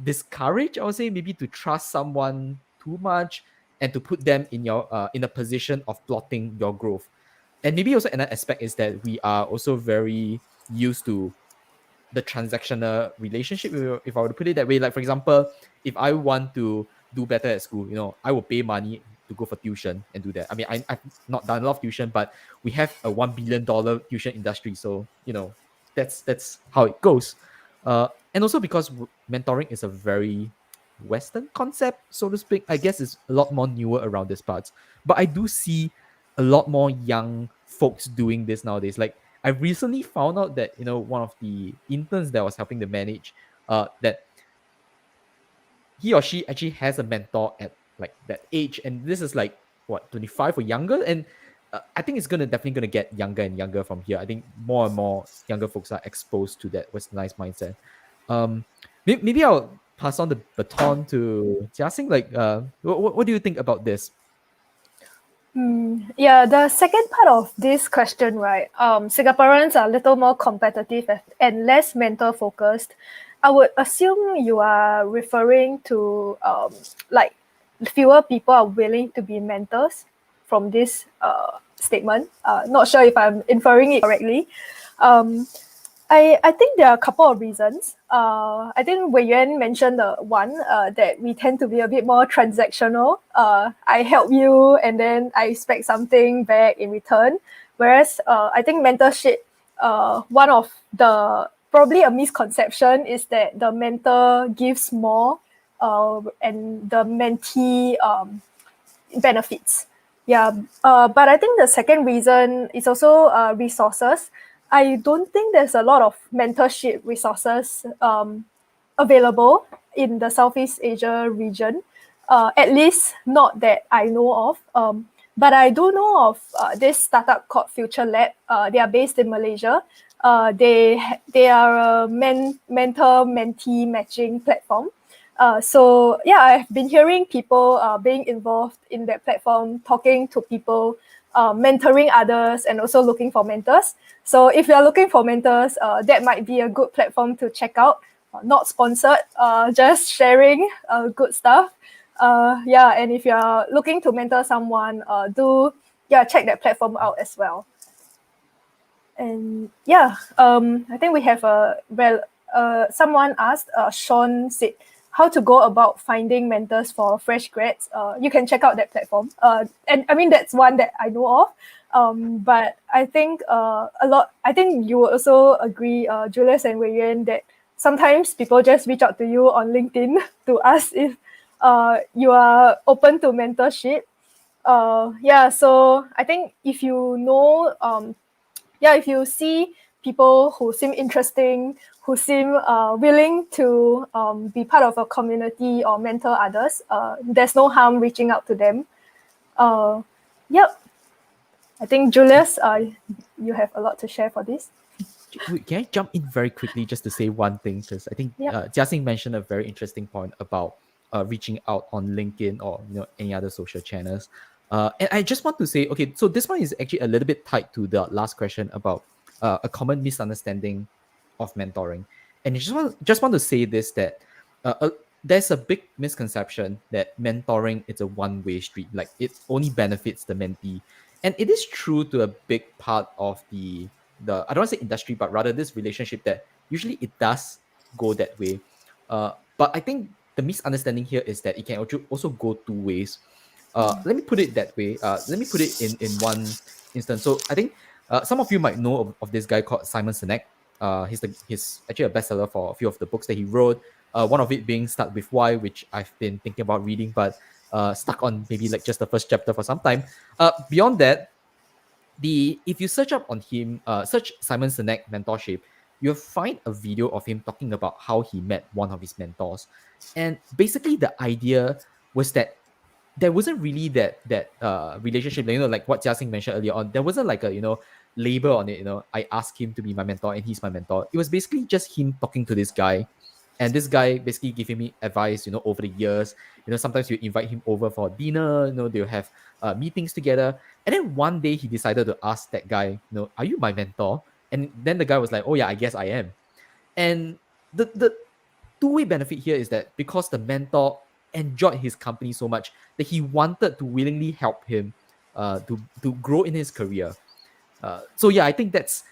discouraged, I would say, maybe to trust someone too much and to put them in a position of plotting your growth. And maybe also another aspect is that we are also very used to the transactional relationship, if I were to put it that way. Like for example, if I want to do better at school, I will pay money to go for tuition and do that. I mean, I've not done a lot of tuition, but we have a $1 billion tuition industry, so that's how it goes. And also because mentoring is a very Western concept, so to speak, I guess it's a lot more newer around these parts. But I do see a lot more young folks doing this nowadays. Like I recently found out that one of the interns that I was helping to manage, that he or she actually has a mentor at like that age, and this is like what, 25 or younger, and I think it's definitely gonna get younger and younger from here. I think more and more younger folks are exposed to that westernized mindset. Maybe I'll pass on the baton to Jiaxing. Like, what do you think about this? Yeah, the second part of this question, right? Singaporeans are a little more competitive and less mentor focused. I would assume you are referring to like fewer people are willing to be mentors from this statement. Not sure if I'm inferring it correctly. I think there are a couple of reasons. I think Wei Yuan mentioned the one that we tend to be a bit more transactional. I help you and then I expect something back in return. Whereas I think mentorship, one of the probably a misconception is that the mentor gives more and the mentee benefits. Yeah, but I think the second reason is also resources. I don't think there's a lot of mentorship resources available in the Southeast Asia region, at least not that I know of. But I do know of this startup called Future Lab. They are based in Malaysia. They are a mentor mentee matching platform. So yeah, I've been hearing people being involved in that platform, talking to people, mentoring others, and also looking for mentors. So if you're looking for mentors, that might be a good platform to check out. Not sponsored, just sharing good stuff. Yeah, and if you're looking to mentor someone, do check that platform out as well. And yeah, I think we have someone asked, Sean said, how to go about finding mentors for fresh grads. You can check out that platform. And I mean, that's one that I know of. But I think I think you will also agree, Julius and Wei Yuan, that sometimes people just reach out to you on LinkedIn to ask if you are open to mentorship. So I think if you know if you see people who seem interesting, who seem willing to be part of a community or mentor others, there's no harm reaching out to them. Yep. I think Julius, you have a lot to share for this. Wait, can I jump in very quickly just to say one thing? Because I think Jiaxing mentioned a very interesting point about reaching out on LinkedIn or any other social channels. And I just want to say, okay, so this one is actually a little bit tied to the last question about a common misunderstanding of mentoring. And I just want to say this, that there's a big misconception that mentoring is a one-way street. Like, it only benefits the mentee. And it is true to a big part of the I don't want to say industry, but rather this relationship, that usually it does go that way. But I think the misunderstanding here is that it can also go two ways. Let me put it that way. Let me put it in one instance. So I think some of you might know of this guy called Simon Sinek. He's actually a bestseller for a few of the books that he wrote. One of it being Start With Why, which I've been thinking about reading, but stuck on maybe like just the first chapter for some time. Beyond that, if you search up on him, search Simon Sinek mentorship, you'll find a video of him talking about how he met one of his mentors. And basically the idea was that there wasn't really that relationship, like what Jia Xing mentioned earlier on. There wasn't like a label on it. I asked him to be my mentor and he's my mentor. It was basically just him talking to this guy, and this guy basically giving me advice over the years. Sometimes you invite him over for dinner, they'll have meetings together. And then one day he decided to ask that guy, are you my mentor? And then the guy was like, oh yeah, I guess I am. And the two-way benefit here is that because the mentor enjoyed his company so much that he wanted to willingly help him to grow in his career. So yeah, I think that's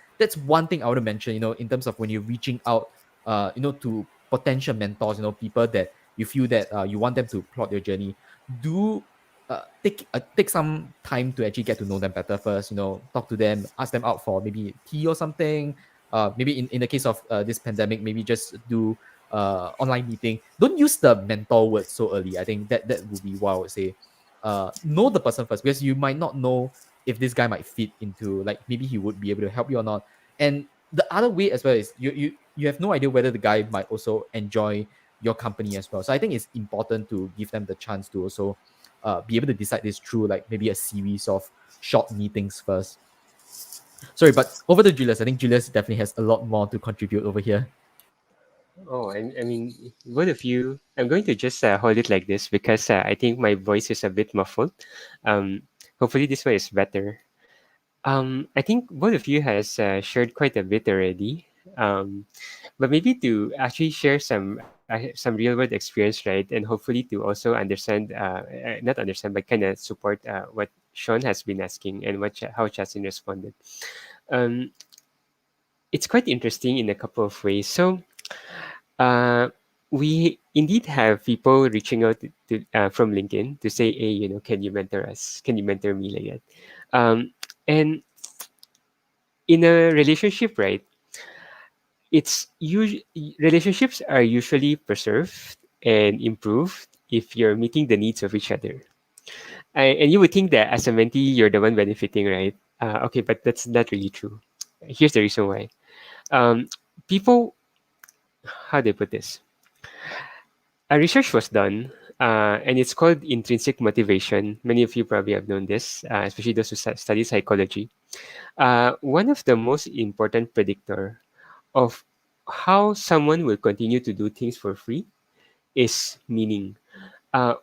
one thing I want to mention. In terms of when you're reaching out, to potential mentors, people that you feel that you want them to plot your journey. Do take some time to actually get to know them better first. Talk to them, ask them out for maybe tea or something. Maybe in the case of this pandemic, maybe just do online meeting. Don't use the mentor word so early. I think that would be what I would say. Know the person first, because you might not know if this guy might fit into, like, maybe he would be able to help you or not. And the other way as well is you have no idea whether the guy might also enjoy your company as well. So I think it's important to give them the chance to also be able to decide this through like maybe a series of short meetings first. Sorry, but over to Julius. I think Julius definitely has a lot more to contribute over here. Oh, I mean, both of you, I'm going to just hold it like this because I think my voice is a bit muffled. Um, Hopefully this way is better. I think both of you has shared quite a bit already. But maybe to actually share some real world experience, right, and hopefully to also understand, not understand, but kind of support what Sean has been asking and how Justin responded. Um, it's quite interesting in a couple of ways. So uh, we indeed have people reaching out from LinkedIn to say, hey, can you mentor us? Can you mentor me like that? And in a relationship, right? Relationships are usually preserved and improved if you're meeting the needs of each other. And you would think that as a mentee, you're the one benefiting, right? Okay, but that's not really true. Here's the reason why. Um, People, how do I put this? A research was done, and it's called intrinsic motivation. Many of you probably have known this, especially those who study psychology. One of the most important predictor of how someone will continue to do things for free is meaning.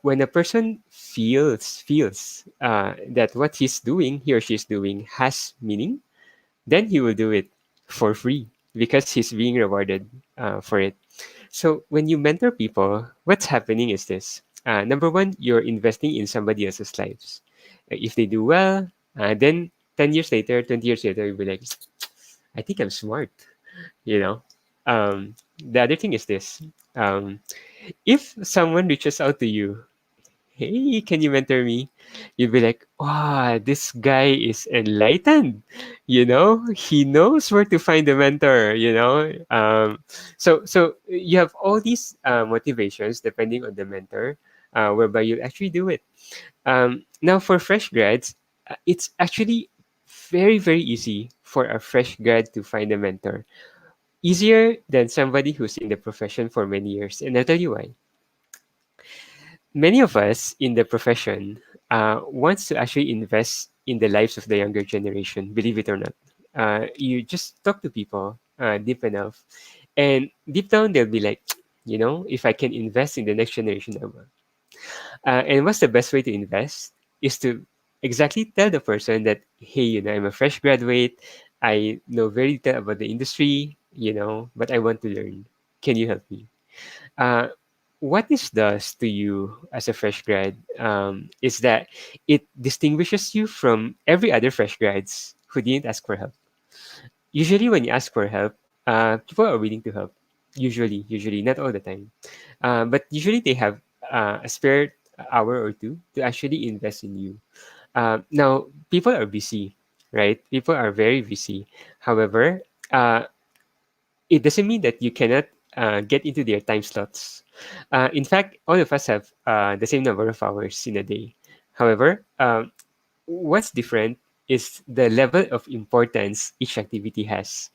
When a person feels that what he or she is doing, has meaning, then he will do it for free because he's being rewarded for it. So when you mentor people, what's happening is this. Number one, you're investing in somebody else's lives. If they do well, then 10 years later, 20 years later, you'll be like, I think I'm smart, you know. The other thing is this. Um, if someone reaches out to you, hey, can you mentor me? You'll be like, wow, this guy is enlightened. He knows where to find a mentor. So you have all these motivations depending on the mentor, whereby you actually do it. Now, for fresh grads, it's actually very, very easy for a fresh grad to find a mentor. Easier than somebody who's in the profession for many years. And I'll tell you why. Many of us in the profession wants to actually invest in the lives of the younger generation, believe it or not. You just talk to people deep enough, and deep down they'll be like, if I can invest in the next generation, I will. And what's the best way to invest is to exactly tell the person that, hey, I'm a fresh graduate. I know very little about the industry, but I want to learn. Can you help me? Uh, what this does to you as a fresh grad is that it distinguishes you from every other fresh grads who didn't ask for help. Usually, when you ask for help, people are willing to help. Usually, not all the time, but usually they have a spare hour or two to actually invest in you. Now, people are busy, right? People are very busy. However, uh, it doesn't mean that you cannot get into their time slots. In fact, all of us have the same number of hours in a day. However, what's different is the level of importance each activity has.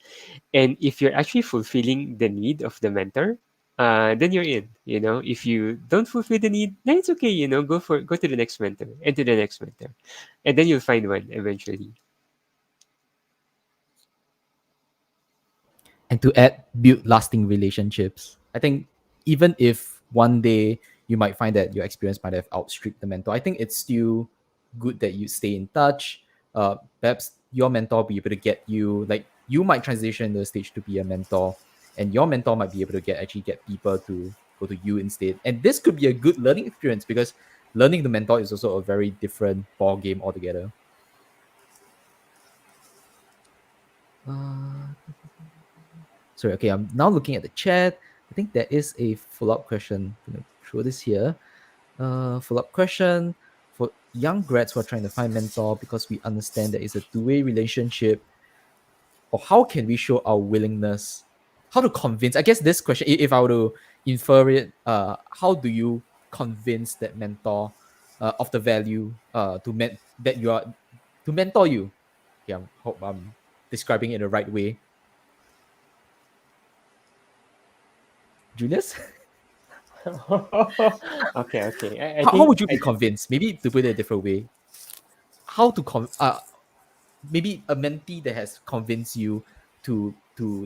And if you're actually fulfilling the need of the mentor, then you're in. If you don't fulfill the need, then it's okay. Go to the next mentor and to the next mentor, and then you'll find one eventually. And to add, build lasting relationships. I think even if one day you might find that your experience might have outstripped the mentor, I think it's still good that you stay in touch. Perhaps your mentor be able to get you, like you might transition the stage to be a mentor, and your mentor might be able to get people to go to you instead. And this could be a good learning experience because learning the mentor is also a very different ball game altogether. Uh, Sorry, okay, I'm now looking at the chat. I think there is a follow-up question. I'm gonna throw this here. Follow-up question for young grads who are trying to find mentor because we understand that it's a two-way relationship. Or how can we show our willingness? How to convince? I guess this question, if I were to infer it, how do you convince that mentor of the value that you are to mentor you? Okay, I hope I'm describing it in the right way. Julius? Okay. I How think would you be convinced? Maybe to put it a different way, how to maybe a mentee that has convinced you to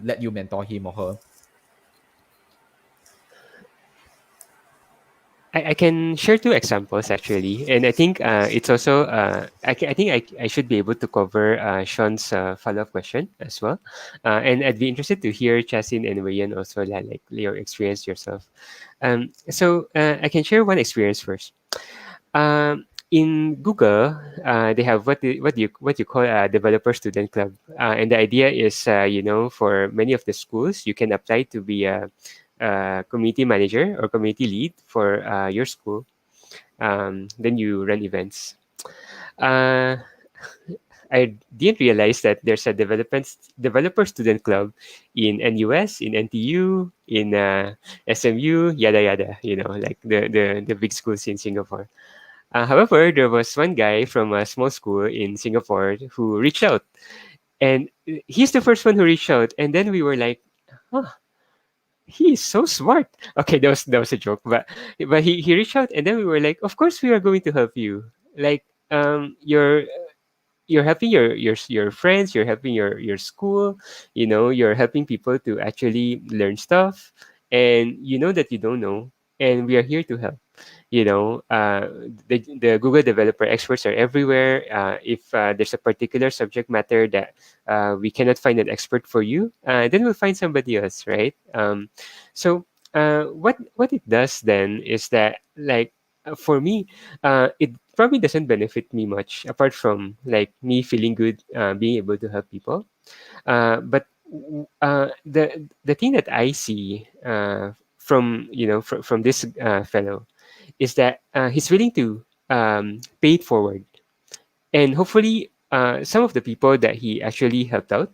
let you mentor him or her. I can share two examples actually, and I think it's also I think I should be able to cover Sean's follow-up question as well, and I'd be interested to hear Chasin and Wayan also like your experience yourself. So I can share one experience first. Um, in Google, they have what you call a developer student club, and the idea is, for many of the schools, you can apply to be a community manager or community lead for your school. Then you run events. Uh, I didn't realize that there's a developer student club in NUS, in NTU, in SMU, yada yada. Like the big schools in Singapore. However, there was one guy from a small school in Singapore who reached out, and he's the first one who reached out. And then we were like, "Huh, he is so smart." Okay, that was a joke, but he reached out, and then we were like, "Of course, we are going to help you. Like, you're helping your friends, you're helping your school, you're helping people to actually learn stuff, and you know that you don't know, and we are here to help." you know uh, the Google developer experts are everywhere. If there's a particular subject matter that we cannot find an expert for you, then we'll find somebody else, right? So what it does then is that, like, for me, it probably doesn't benefit me much apart from like me feeling good, being able to help people. But the thing that I see from this fellow is that he's willing to pay it forward, and hopefully some of the people that he actually helped out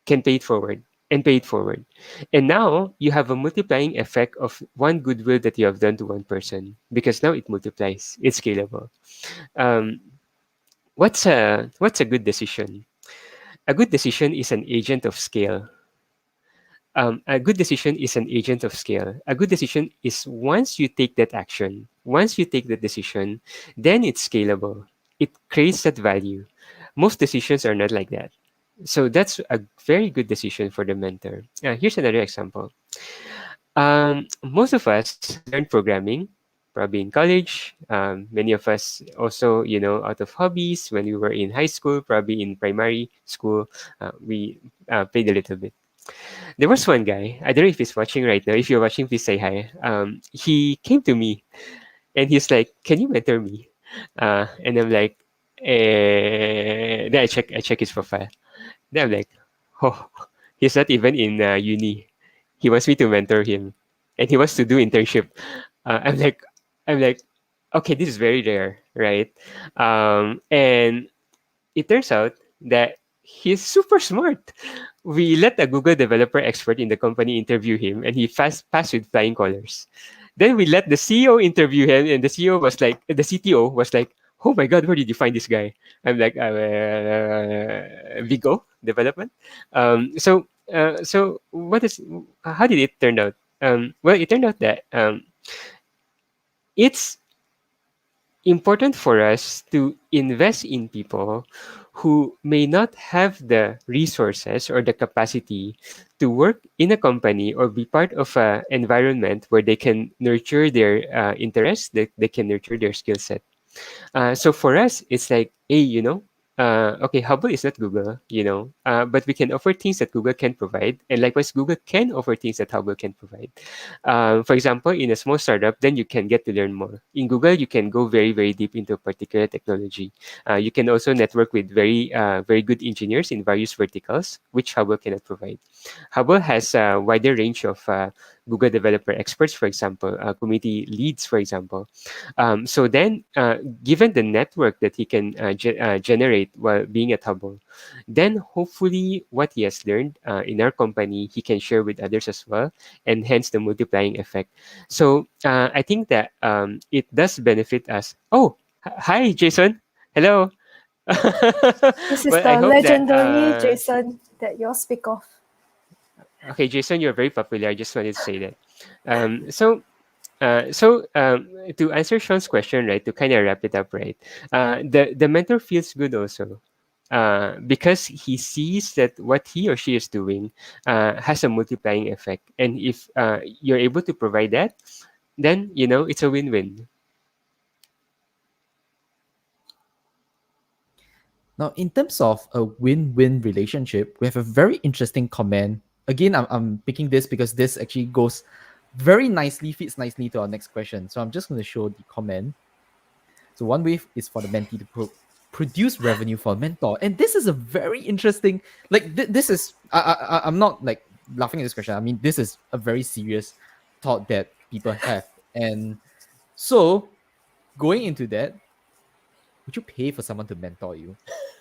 can pay it forward and pay it forward, and now you have a multiplying effect of one goodwill that you have done to one person, because now it multiplies, it's scalable. um, what's a good decision? A good decision is an agent of scale. A good decision is an agent of scale. A good decision is, once you take that action, once you take that decision, then it's scalable. It creates that value. Most decisions are not like that. So that's a very good decision for the mentor. Here's another example. Most of us learn programming probably in college. Many of us also, out of hobbies when we were in high school, probably in primary school, we played a little bit. There was one guy, I don't know if he's watching right now. If you're watching, please say hi. He came to me and he's like, "Can you mentor me?" And I'm like, then I check his profile. Then I'm like, "Oh, he's not even in uni. He wants me to mentor him, and he wants to do internship." I'm like, okay, this is very rare, right? And it turns out that he's super smart. We let a Google developer expert in the company interview him, and he passed with flying colors. Then we let the CEO interview him, and the CTO was like, "Oh my God, where did you find this guy?" I'm like, Vigo development. So how did it turn out? Well, it turned out that it's important for us to invest in people who may not have the resources or the capacity to work in a company or be part of an environment where they can nurture their interests, they can nurture their skill set. So for us, it's like, hey, okay, Hubble is not Google, but we can offer things that Google can provide, and likewise, Google can offer things that Hubble can provide. For example, in a small startup, then you can get to learn more. In Google, you can go very, very deep into a particular technology. You can also network with very good engineers in various verticals, which Hubble cannot provide. Hubble has a wider range of Google developer experts, for example, community leads, for example. So then, given the network that he can generate while being at Hubble, then hopefully what he has learned in our company, he can share with others as well, and hence the multiplying effect. So I think that it does benefit us. Oh, hi, Jason. Hello. This is Well, I the hope that. legendary Jason that you all speak of. Okay, Jason, you're very popular. I just wanted to say that. So to answer Sean's question, right, to kind of wrap it up, right, the mentor feels good also, because he sees that what he or she is doing has a multiplying effect, and if you're able to provide that, then it's a win-win. Now, in terms of a win-win relationship, we have a very interesting comment. Again, I'm picking this because this actually goes very nicely, fits nicely to our next question. So I'm just going to show the comment. So one way is for the mentee to produce revenue for a mentor, and this is a very interesting. Like this is I'm not like laughing at this question. I mean, this is a very serious thought that people have, and so going into that, would you pay for someone to mentor you?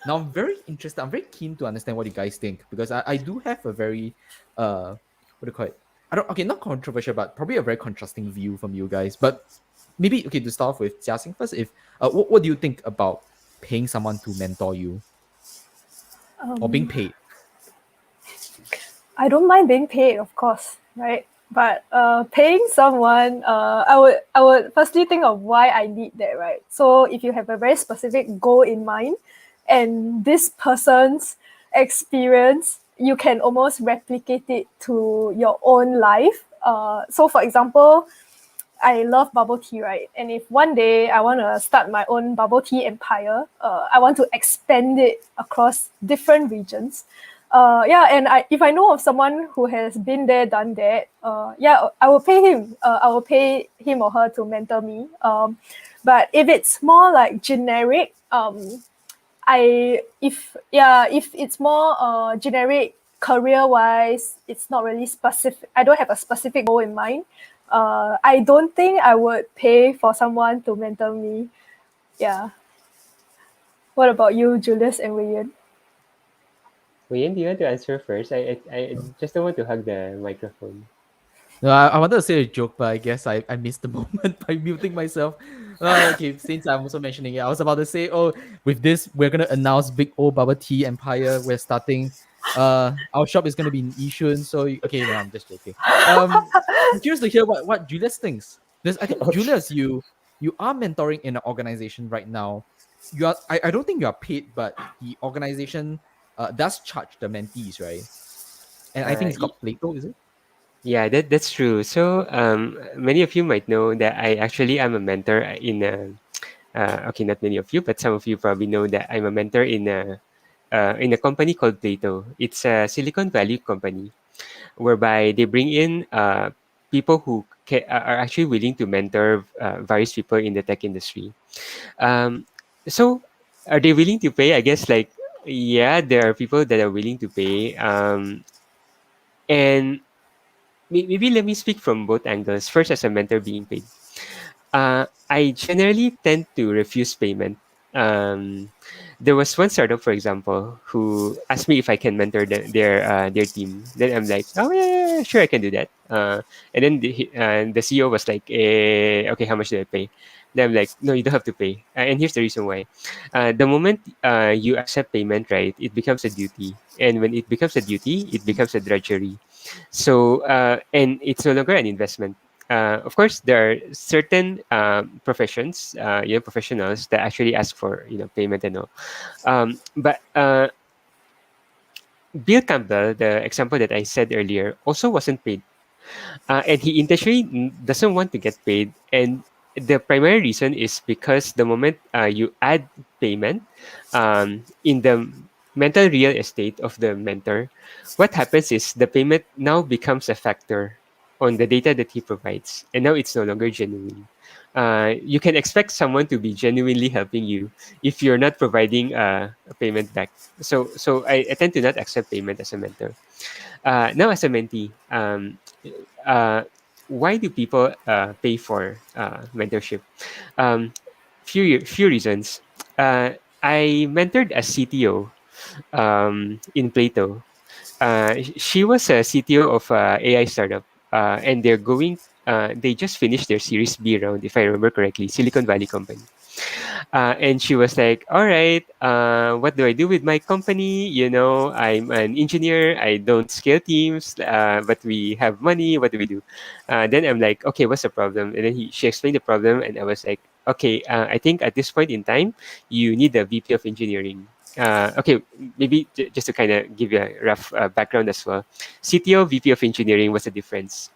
Now I'm very interested. I'm very keen to understand what you guys think because I do have a very what do you call it? I don't okay, not controversial, but probably a very contrasting view from you guys. But maybe okay to start off with Jiaxing first. If what do you think about paying someone to mentor you or being paid? I don't mind being paid, of course, right? But paying someone, I would firstly think of why I need that, right? So if you have a very specific goal in mind, and this person's experience, you can almost replicate it to your own life. So for example, I love bubble tea, right? And if one day I want to start my own bubble tea empire, I want to expand it across different regions. Yeah, and if I know of someone who has been there, done that, yeah, I will pay him. I will pay him or her to mentor me. But if it's more like generic, if it's more generic career wise, it's not really specific. I don't have a specific goal in mind. I don't think I would pay for someone to mentor me. Yeah. What about you, Julius and Wayan? Wayne, do you want to answer first? I just don't want to hug the microphone. No, I wanted to say a joke, but I guess I missed the moment by muting myself. Okay, since I'm also mentioning it, I was about to say, oh, with this, we're gonna announce Big O Bubble Tea Empire. We're starting. Our shop is gonna be in Yishun. So okay, no, I'm just joking. I'm curious to hear what Julius thinks. Because I think Julius, you are mentoring in an organization right now. You are. I don't think you are paid, but the organization does charge the mentees, right? And I think it's called Plato, is it? Yeah, that's true. So many of you might know that I actually am a mentor in a, okay, not many of you, but some of you probably know that I'm a mentor in a company called Plato. It's a Silicon Valley company whereby they bring in people who are actually willing to mentor various people in the tech industry. So are they willing to pay? I guess like yeah, there are people that are willing to pay. And maybe let me speak from both angles. First, as a mentor being paid. I generally tend to refuse payment. Um, there was one startup, for example, who asked me if I can mentor their team. Then I'm like, oh yeah, sure, I can do that. And then the CEO was like, okay, how much do I pay? Then I'm like, no, you don't have to pay. And here's the reason why. The moment you accept payment, right, it becomes a duty. And when it becomes a duty, it becomes a drudgery. So, and it's no longer an investment. Of course, there are certain professions, professionals that actually ask for payment and all. But Bill Campbell, the example that I said earlier, also wasn't paid, and he intentionally doesn't want to get paid. And the primary reason is because the moment you add payment in the mental real estate of the mentor, what happens is the payment now becomes a factor on the data that he provides, and now it's no longer genuine. You can expect someone to be genuinely helping you if you're not providing a payment back. So I tend to not accept payment as a mentor. Now, as a mentee, uh, why do people pay for mentorship? Um, few reasons. I mentored a CTO in Plato. She was a CTO of a AI startup, and they're going. They just finished their Series B round, if I remember correctly, Silicon Valley company. And she was like, all right, what do I do with my company? I'm an engineer. I don't scale teams, but we have money. What do we do? Then I'm like, okay, what's the problem? And then she explained the problem. And I was like, okay, I think at this point in time, you need a VP of engineering. Okay, maybe just to kind of give you a rough background as well. CTO, VP of engineering, what's the difference?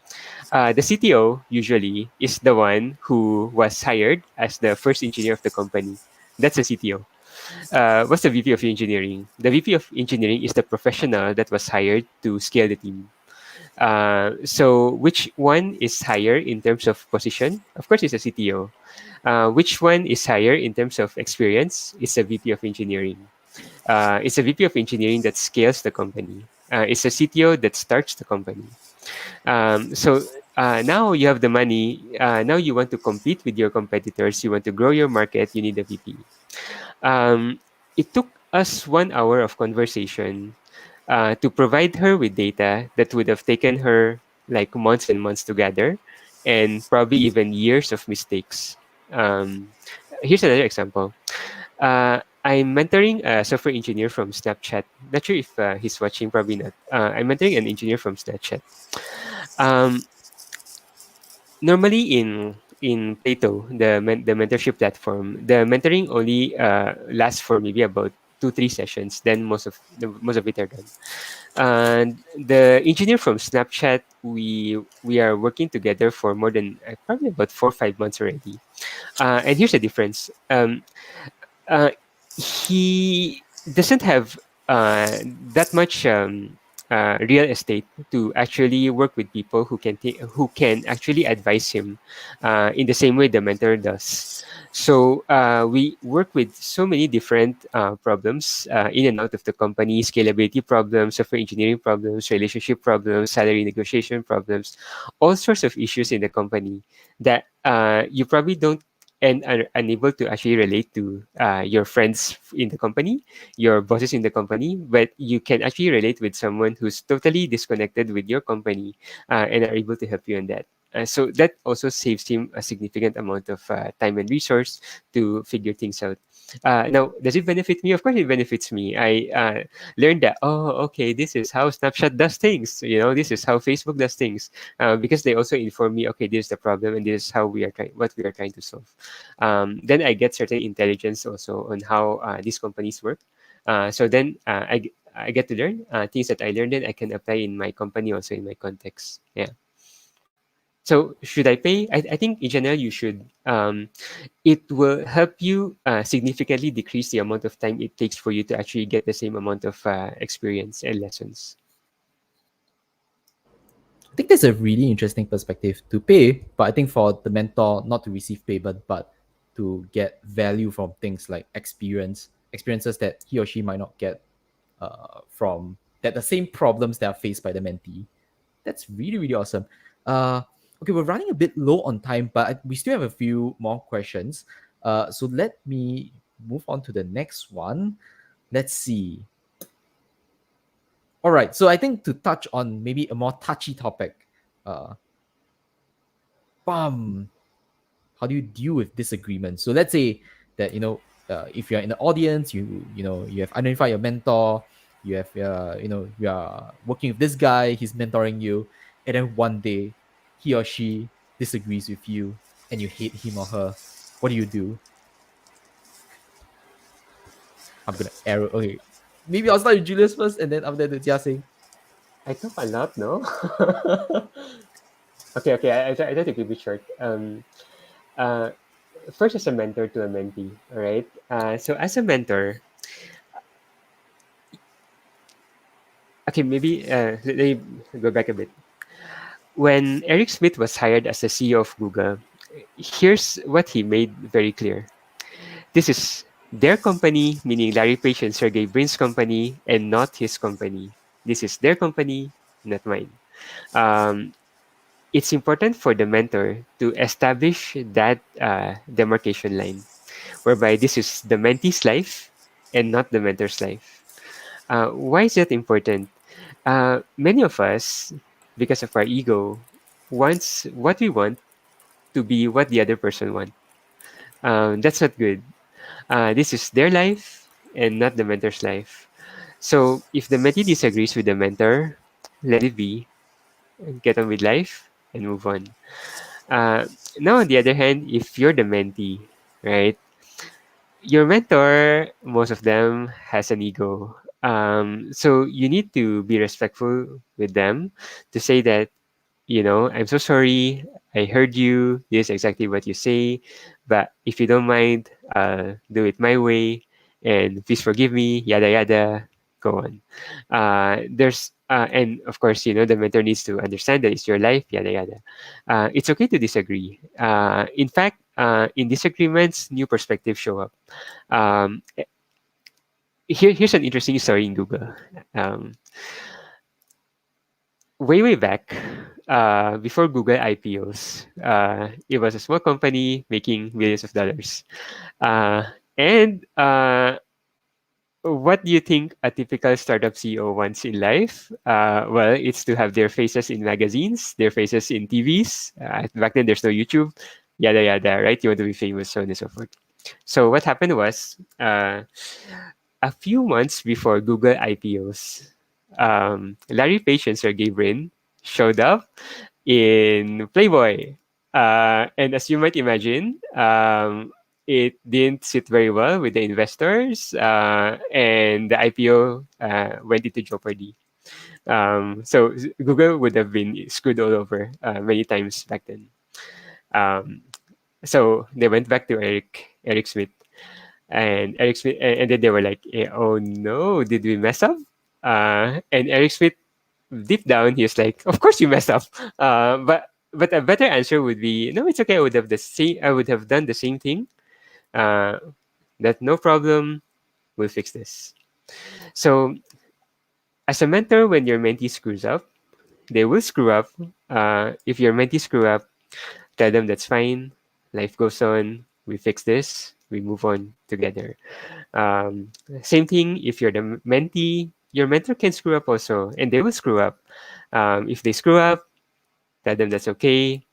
The CTO usually is the one who was hired as the first engineer of the company. That's the CTO. What's the VP of engineering? The VP of engineering is the professional that was hired to scale the team. So which one is higher in terms of position? Of course, it's a CTO. Which one is higher in terms of experience? It's a VP of engineering. It's a VP of engineering that scales the company. It's a CTO that starts the company. So now you have the money. Now you want to compete with your competitors. You want to grow your market. You need a VP. Um, it took us 1 hour of conversation to provide her with data that would have taken her like months and months to gather, and probably even years of mistakes. Um, Here's another example. I'm mentoring a software engineer from Snapchat. Not sure if he's watching, probably not. I'm mentoring an engineer from Snapchat. Um, Normally in Plato, the mentorship platform, the mentoring only lasts for maybe about 2 3 sessions. Then most of it are done. And the engineer from Snapchat, we are working together for more than probably about 4 or 5 months already. And here's the difference. Uh, he doesn't have that much real estate to actually work with people who can actually advise him in the same way the mentor does. So we work with so many different problems in and out of the company: scalability problems, software engineering problems, relationship problems, salary negotiation problems, all sorts of issues in the company that you probably don't and are unable to actually relate to your friends in the company, your bosses in the company, but you can actually relate with someone who's totally disconnected with your company and are able to help you on that. So that also saves him a significant amount of time and resource to figure things out. Now, does it benefit me? Of course, it benefits me. I learned that, oh, okay, this is how Snapchat does things. This is how Facebook does things. Because they also inform me, okay, this is the problem, and this is how what we are trying to solve. Then I get certain intelligence also on how these companies work. So then I get to learn things that I learned, and I can apply in my company also in my context. Yeah. So should I pay? I think in general you should. It will help you significantly decrease the amount of time it takes for you to actually get the same amount of experience and lessons. I think that's a really interesting perspective to pay, but I think for the mentor not to receive payment, but to get value from things like experiences that he or she might not get from that the same problems that are faced by the mentee. That's really, really awesome. Okay, we're running a bit low on time, but we still have a few more questions. So let me move on to the next one. Let's see. All right, so I think to touch on maybe a more touchy topic, uh, bum, how do you deal with disagreements? So let's say that if you're in the audience, you have identified your mentor, you have you are working with this guy, he's mentoring you, and then one day he or she disagrees with you and you hate him or her. What do you do? I'm gonna arrow. Okay, maybe I'll start with Julius first, and then after that, Jia Sing. I talk a lot, no? Okay. I try to keep it short. Uh, First, as a mentor to a mentee, all right? So as a mentor, okay, maybe let me go back a bit. When Eric Schmidt was hired as the CEO of Google, here's what he made very clear. This is their company, meaning Larry Page and Sergey Brin's company, and not his company. This is their company, not mine. Um, it's important for the mentor to establish that demarcation line, whereby this is the mentee's life and not the mentor's life. Why is that important? Many of us, because of our ego, wants what we want to be what the other person wants. That's not good. This is their life and not the mentor's life. So if the mentee disagrees with the mentor, let it be, get on with life, and move on. Uh, Now, on the other hand, if you're the mentee, right, your mentor, most of them has an ego. So you need to be respectful with them to say that, I'm so sorry. I heard you. This is exactly what you say. But if you don't mind, do it my way. And please forgive me, yada, yada. Go on. and of course, the mentor needs to understand that it's your life, yada yada. It's okay to disagree. In fact, in disagreements, new perspectives show up. Um, here's an interesting story in Google. Um, way back, before Google IPOs, it was a small company making millions of dollars. And what do you think a typical startup CEO wants in life? Well, it's to have their faces in magazines, their faces in TVs. Back then, there's no YouTube, yada yada, right? You want to be famous, so on and so forth. So what happened was, a few months before Google IPOs, Larry Page and Sergey Brin showed up in Playboy. And as you might imagine, it didn't sit very well with the investors, and the IPO went into jeopardy. So Google would have been screwed all over many times back then. Um, so they went back to Eric Smith, and Eric Smith, and then they were like, "Oh no, did we mess up?" And Eric Smith, deep down, he's like, "Of course you messed up." But a better answer would be, "No, it's okay. I would have the same. I would have done the same thing. Uh, that no problem. We'll fix this." So as a mentor, when your mentee screws up, they will screw up. If your mentee screw up, tell them that's fine. Life goes on. We fix this. We move on together. Same thing if you're the mentee, your mentor can screw up also, and they will screw up. If they screw up, tell them that's okay.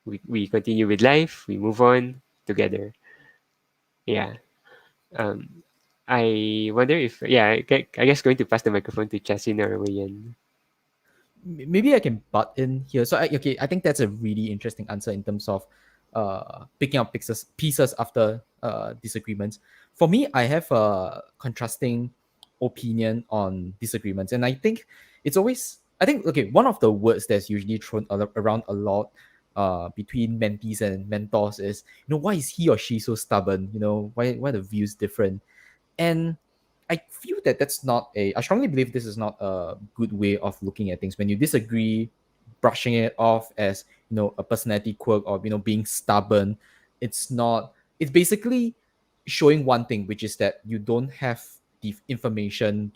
We continue with life. We move on together. Yeah. Um, I wonder if, yeah, I guess going to pass the microphone to Chasin or Wayan. Maybe I can butt in here. So I think that's a really interesting answer in terms of picking up pieces after disagreements. For me, I have a contrasting opinion on disagreements, and I think it's always okay. One of the words that's usually thrown around a lot between mentees and mentors is, why is he or she so stubborn? Why the views different? And I feel that that's not I strongly believe this is not a good way of looking at things. When you disagree, brushing it off as, a personality quirk, or, being stubborn, it's not, it's basically showing one thing, which is that you don't have the information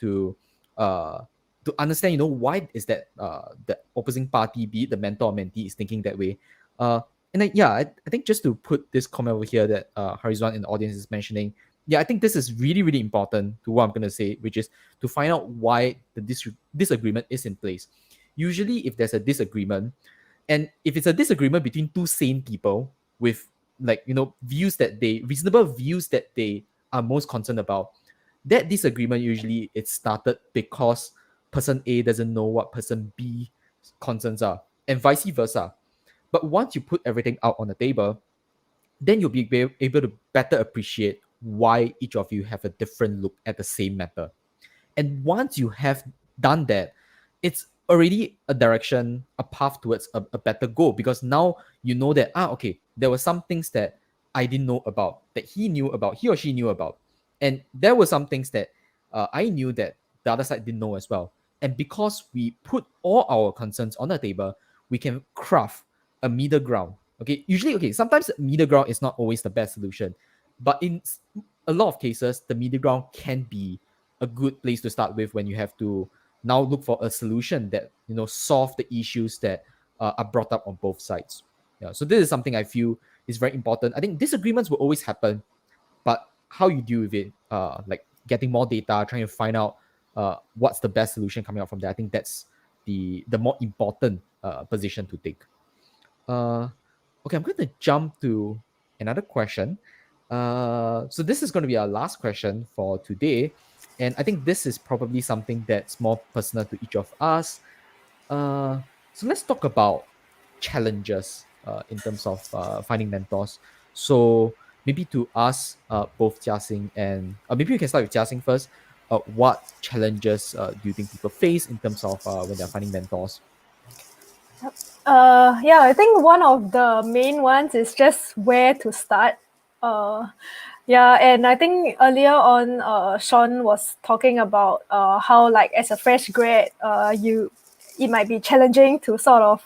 uh, to understand, why is that the opposing party, be it the mentor or mentee, is thinking that way. And then, yeah, I think just to put this comment over here that Harizwan in the audience is mentioning, yeah, I think this is really, really important to what I'm going to say, which is to find out why the disagreement is in place. Usually, if there's a disagreement, and if it's a disagreement between two sane people with, like, reasonable views that they are most concerned about, that disagreement usually it started because person A doesn't know what person B concerns are, and vice versa. But once you put everything out on the table, then you'll be able to better appreciate why each of you have a different look at the same matter. And once you have done that, it's already a direction, a path towards a better goal, because now you know that, okay, there were some things that I didn't know about, that he or she knew about. And there were some things that I knew that the other side didn't know as well. And because we put all our concerns on the table, we can craft a middle ground. Okay, usually, okay, sometimes middle ground is not always the best solution, but in a lot of cases, the middle ground can be a good place to start with when you have to now look for a solution that solve the issues that are brought up on both sides. Yeah, so this is something I feel is very important. I think disagreements will always happen, but how you deal with it, like getting more data, trying to find out what's the best solution coming out from there, I think that's the more important position to take. Okay, I'm going to jump to another question. So this is going to be our last question for today, and I think this is probably something that's more personal to each of us. So let's talk about challenges in terms of finding mentors. So maybe to us, both Jiaxing and maybe we can start with Jiaxing first. What challenges do you think people face in terms of when they're finding mentors? Yeah, I think one of the main ones is just where to start. Yeah, and I think earlier on, Sean was talking about how, like, as a fresh grad, it might be challenging to sort of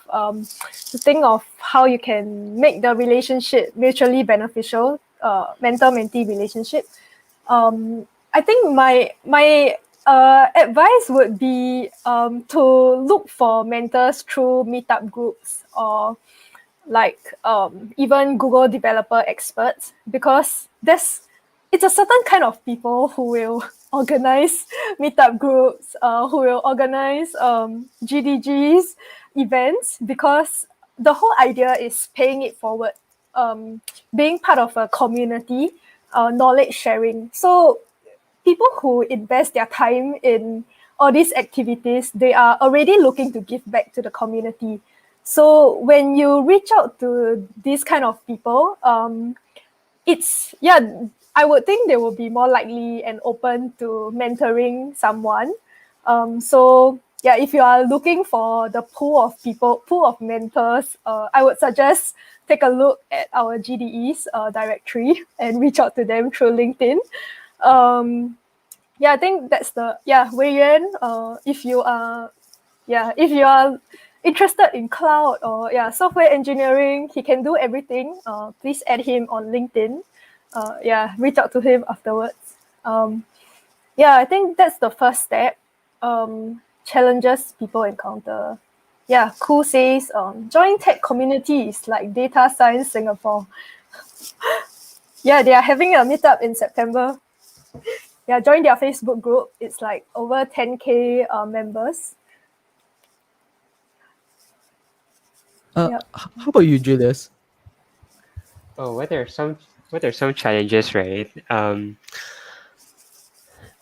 to think of how you can make the relationship mutually beneficial, mentor-mentee relationship. I think my advice would be to look for mentors through meetup groups or like even Google developer experts, because it's a certain kind of people who will organize meetup groups, who will organize GDGs events, because the whole idea is paying it forward, being part of a community, knowledge sharing. So people who invest their time in all these activities, they are already looking to give back to the community. So when you reach out to these kind of people, it's, yeah, I would think they will be more likely and open to mentoring someone. So yeah, if you are looking for the pool of mentors, I would suggest take a look at our GDE's directory and reach out to them through LinkedIn. Yeah, I think that's the, yeah, Wei Yuan. If you are interested in cloud or software engineering, he can do everything. Please add him on LinkedIn. Reach out to him afterwards. I think that's the first step. Challenges people encounter. Yeah, Cool says join tech communities like Data Science Singapore. Yeah, they are having a meetup in September. Yeah, join their Facebook group. It's like over 10K members. Yeah. How about you, Julius? Oh, what are some challenges, right? I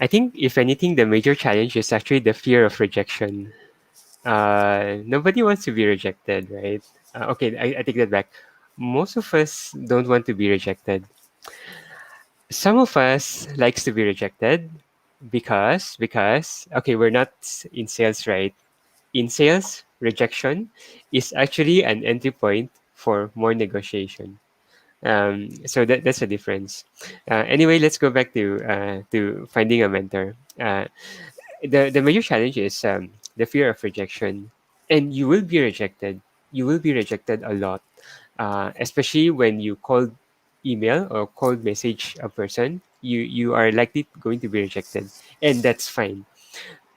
think if anything, the major challenge is actually the fear of rejection. Nobody wants to be rejected, right? Okay, I take that back. Most of us don't want to be rejected. Some of us likes to be rejected because okay, we're not in sales, right? In sales, rejection is actually an entry point for more negotiation. So that's a difference. Anyway, let's go back to finding a mentor. The major challenge is the fear of rejection, and you will be rejected. You will be rejected a lot, especially when you cold email or cold message a person. You are likely going to be rejected, and that's fine.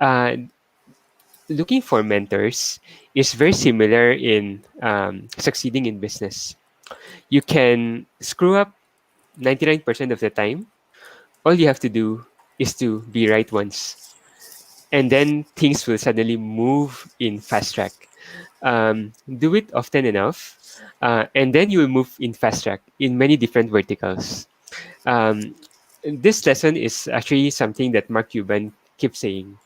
Uh, Looking for mentors is very similar in succeeding in business. You can screw up 99% of the time. All you have to do is to be right once, and then things will suddenly move in fast track. Do it often enough, and then you will move in fast track in many different verticals. Um, this lesson is actually something that Mark Cuban keeps saying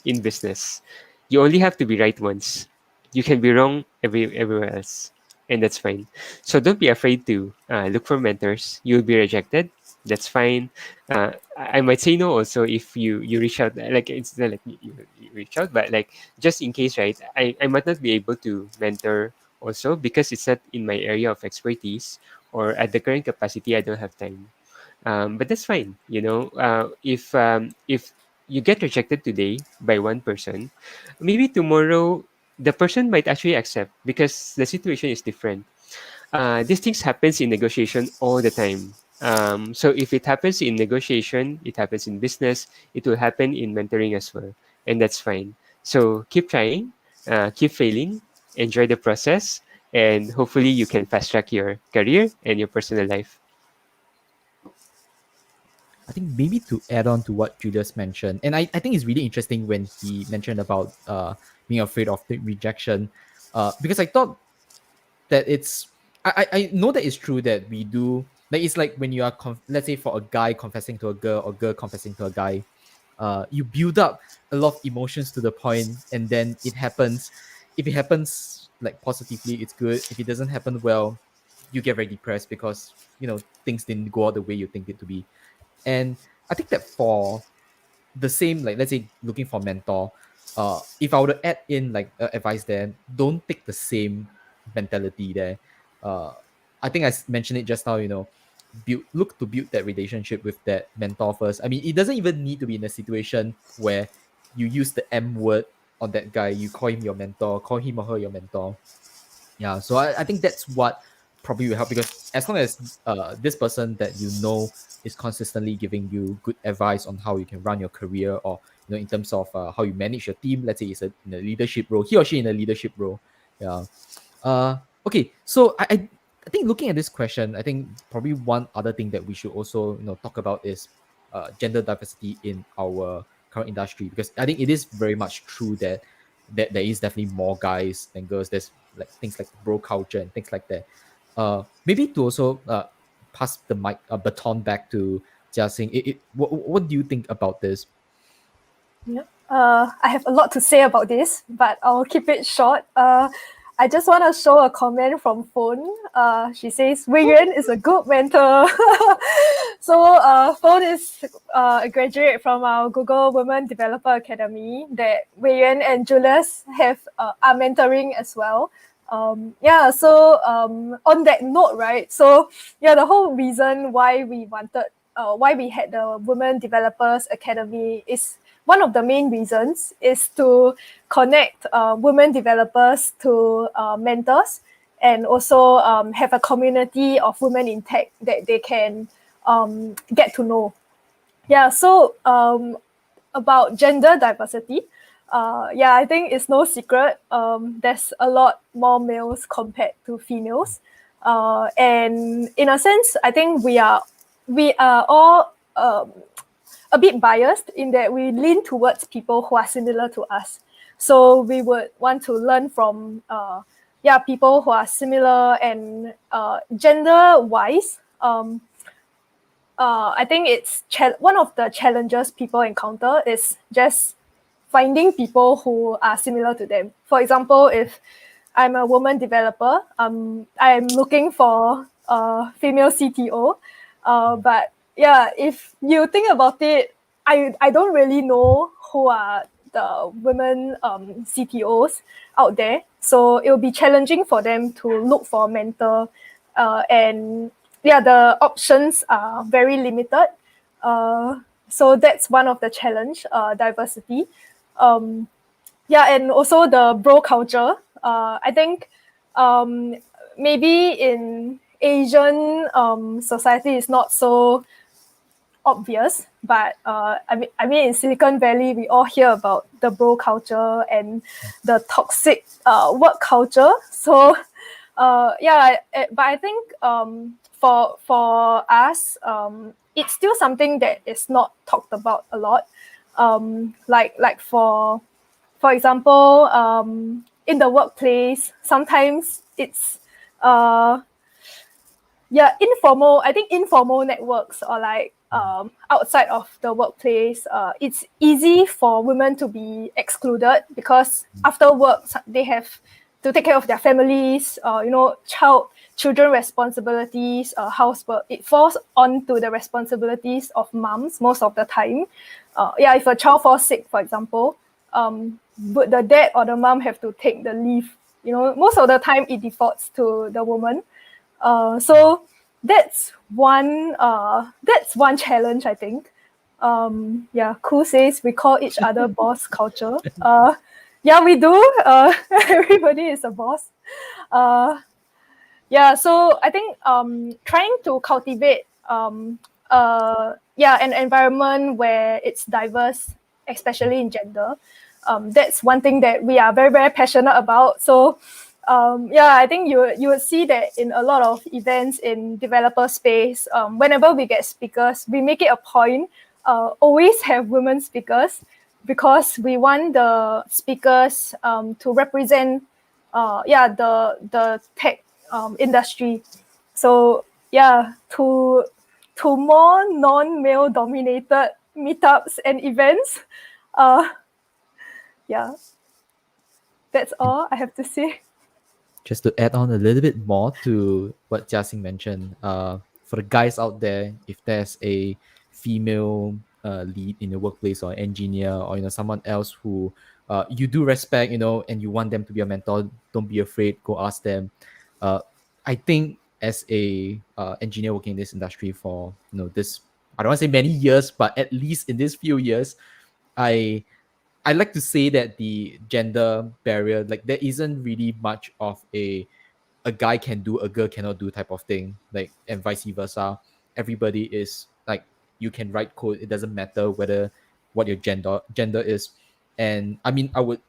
in business. You only have to be right once. You can be wrong everywhere else, and that's fine. So don't be afraid to look for mentors. You'll be rejected. That's fine. I might say no also if you reach out. Like it's not like you reach out, but like just in case, right? I might not be able to mentor also because it's not in my area of expertise, or at the current capacity I don't have time. But that's fine. If you get rejected today by one person, maybe tomorrow the person might actually accept because the situation is different. These things happens in negotiation all the time. So if it happens in negotiation, it happens in business, it will happen in mentoring as well, and that's fine. So keep trying, keep failing, enjoy the process, and hopefully you can fast track your career and your personal life. I think maybe to add on to what Julius mentioned, and I think it's really interesting when he mentioned about being afraid of the rejection, because I thought that I know that it's true that we do, like it's like when you are let's say for a guy confessing to a girl or girl confessing to a guy, you build up a lot of emotions to the point, and then it happens. If it happens like positively, it's good. If it doesn't happen well, you get very depressed because things didn't go out the way you think it to be. And I think that for the same, like let's say looking for mentor, if I were to add in like advice there, don't take the same mentality there. uh I think I mentioned it just now, look to build that relationship with that mentor first. I mean, it doesn't even need to be in a situation where you use the M word on that guy. You call him your mentor, call him or her your mentor. Yeah, so I think that's what probably will help, because as long as this person that you know is consistently giving you good advice on how you can run your career, or in terms of how you manage your team, let's say it's in a leadership role, he or she in a leadership role. Yeah. uh okay, so I think looking at this question, I think probably one other thing that we should also talk about is gender diversity in our current industry, because I think it is very much true that there is definitely more guys than girls. There's like things like bro culture and things like that. Maybe to also pass the baton back to Jiaxing. What do you think about this? Yeah. I have a lot to say about this, but I'll keep it short. I just want to show a comment from Phone. She says, Wei Yuan is a good mentor. So, Phone is a graduate from our Google Women Developer Academy that Wei Yuan and Julius are mentoring as well. On that note, right? So, yeah, the whole reason why why we had the Women Developers Academy is one of the main reasons is to connect women developers to mentors, and also have a community of women in tech that they can get to know. Yeah, so about gender diversity, I think it's no secret. There's a lot more males compared to females, and in a sense, I think we are all a bit biased in that we lean towards people who are similar to us. So we would want to learn from people who are similar, and gender wise. I think it's one of the challenges people encounter is just finding people who are similar to them. For example, if I'm a woman developer, I'm looking for a female CTO. But yeah, if you think about it, I don't really know who are the women CTOs out there. So it will be challenging for them to look for a mentor. And yeah, the options are very limited. So that's one of the challenge, diversity. And also the bro culture. I think um, maybe in Asian society is not so obvious, but I mean in Silicon Valley we all hear about the bro culture and the toxic work culture. So but I think for us, it's still something that is not talked about a lot. Like for example, in the workplace, sometimes it's informal. I think informal networks, or like outside of the workplace, it's easy for women to be excluded because after work they have to take care of their families, children responsibilities, housework. It falls onto the responsibilities of moms most of the time. If a child falls sick, for example, would the dad or the mom have to take the leave? Most of the time it defaults to the woman. So that's one challenge, I think. Ku says we call each other boss culture. We do. Everybody is a boss. So I think trying to cultivate an environment where it's diverse, especially in gender. That's one thing that we are very, very passionate about. So I think you would see that in a lot of events in developer space, whenever we get speakers, we make it a point always have women speakers, because we want the speakers to represent the tech industry. So to more non-male dominated meetups and events. That's all I have to say. Just to add on a little bit more to what Jiaxing mentioned, for the guys out there, if there's a female lead in your workplace, or engineer, or someone else who you do respect, and you want them to be a mentor, don't be afraid, go ask them. I think as a engineer working in this industry for this, I don't want to say many years, but at least in these few years, I I like to say that the gender barrier, like there isn't really much of a guy can do, a girl cannot do type of thing, like, and vice versa. Everybody is like, you can write code. It doesn't matter whether what your gender is. And I mean, I would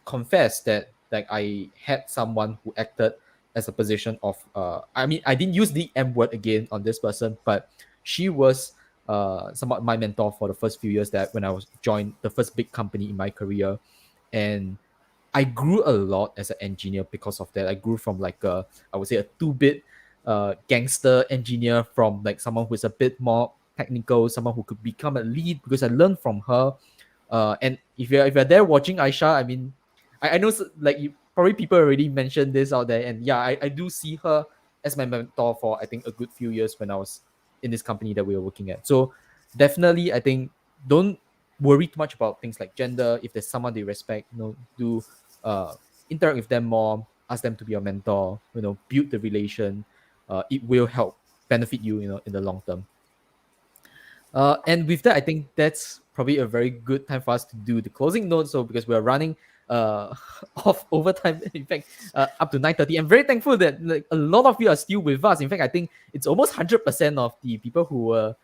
confess that like I had someone who acted as a position of I mean, I didn't use the M word again on this person, but she was somewhat my mentor for the first few years that when I was joined the first big company in my career. And I grew a lot as an engineer because of that. I grew from like I would say a 2-bit gangster engineer, from like someone who's a bit more technical, someone who could become a lead because I learned from her. And if you're there watching Aisha, I mean, I know like you probably people already mentioned this out there, and yeah, I do see her as my mentor for I think a good few years when I was in this company that we were working at. So definitely, I think don't worry too much about things like gender. If there's someone they respect, do uh, interact with them more, ask them to be your mentor, build the relation. It will help benefit you, in the long term. And with that, I think that's probably a very good time for us to do the closing notes. So because we're running off overtime, in fact, up to 9:30. I'm very thankful that like a lot of you are still with us. In fact, I think it's almost 100% of the people who were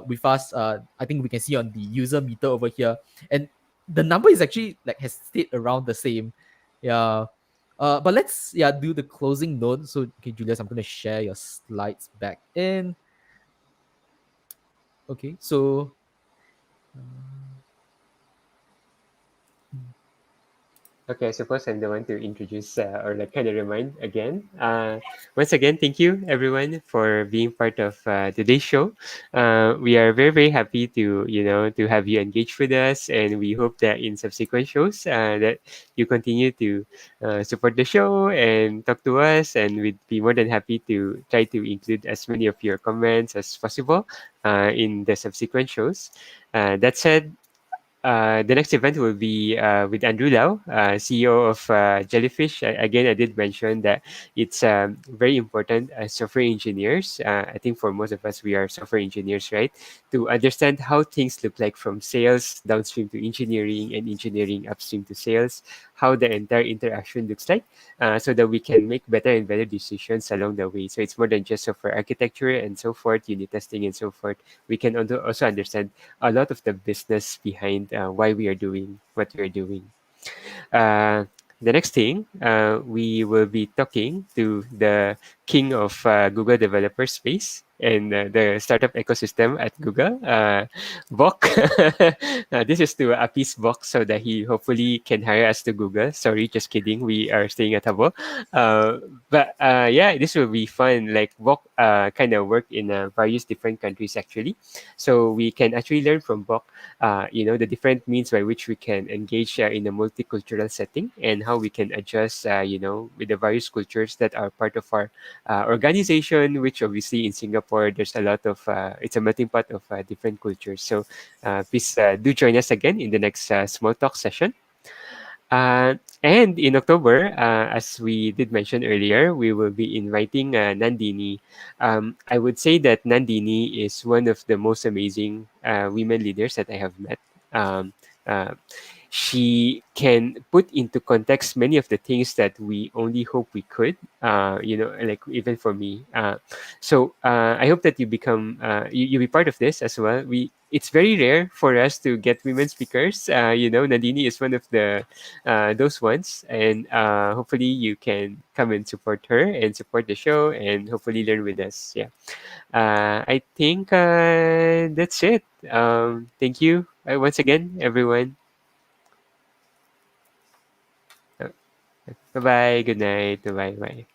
with us. I think we can see on the user meter over here, and the number is actually like has stayed around the same. Yeah. But let's do the closing note. So okay, Julius, I'm gonna share your slides back in. Okay, so Okay, I suppose I'm the one to introduce or like kind of remind again. Once again, thank you everyone for being part of today's show. We are very very happy to to have you engage with us, and we hope that in subsequent shows that you continue to support the show and talk to us, and we'd be more than happy to try to include as many of your comments as possible in the subsequent shows. That said, the next event will be with Andrew Lau, CEO of Jellyfish. Again, I did mention that it's very important as software engineers. I think for most of us, we are software engineers, right? To understand how things look like from sales downstream to engineering and engineering upstream to sales, how the entire interaction looks like, so that we can make better and better decisions along the way. So it's more than just software architecture and so forth, unit testing and so forth. We can also understand a lot of the business behind why we are doing what we are doing. Uh, the next thing, we will be talking to the king of Google developer space and the startup ecosystem at Google, Bok. This is to appease Bok so that he hopefully can hire us to Google. Sorry, just kidding. We are staying at Habo. But yeah, this will be fun. Like Bok kind of work in various different countries actually. So we can actually learn from Bok the different means by which we can engage in a multicultural setting and how we can adjust, with the various cultures that are part of our organization, which obviously in Singapore, there's a lot of, it's a melting pot of different cultures. So please do join us again in the next small talk session. And in October, as we did mention earlier, we will be inviting Nandini. I would say that Nandini is one of the most amazing women leaders that I have met. Um, uh, she can put into context many of the things that we only hope we could, like even for me. So I hope that you become, you be part of this as well. It's very rare for us to get women speakers. Nandini is one of the those ones, and hopefully you can come and support her and support the show, and hopefully learn with us. Yeah, I think that's it. Thank you once again, everyone. Bye bye. Good night. Bye bye.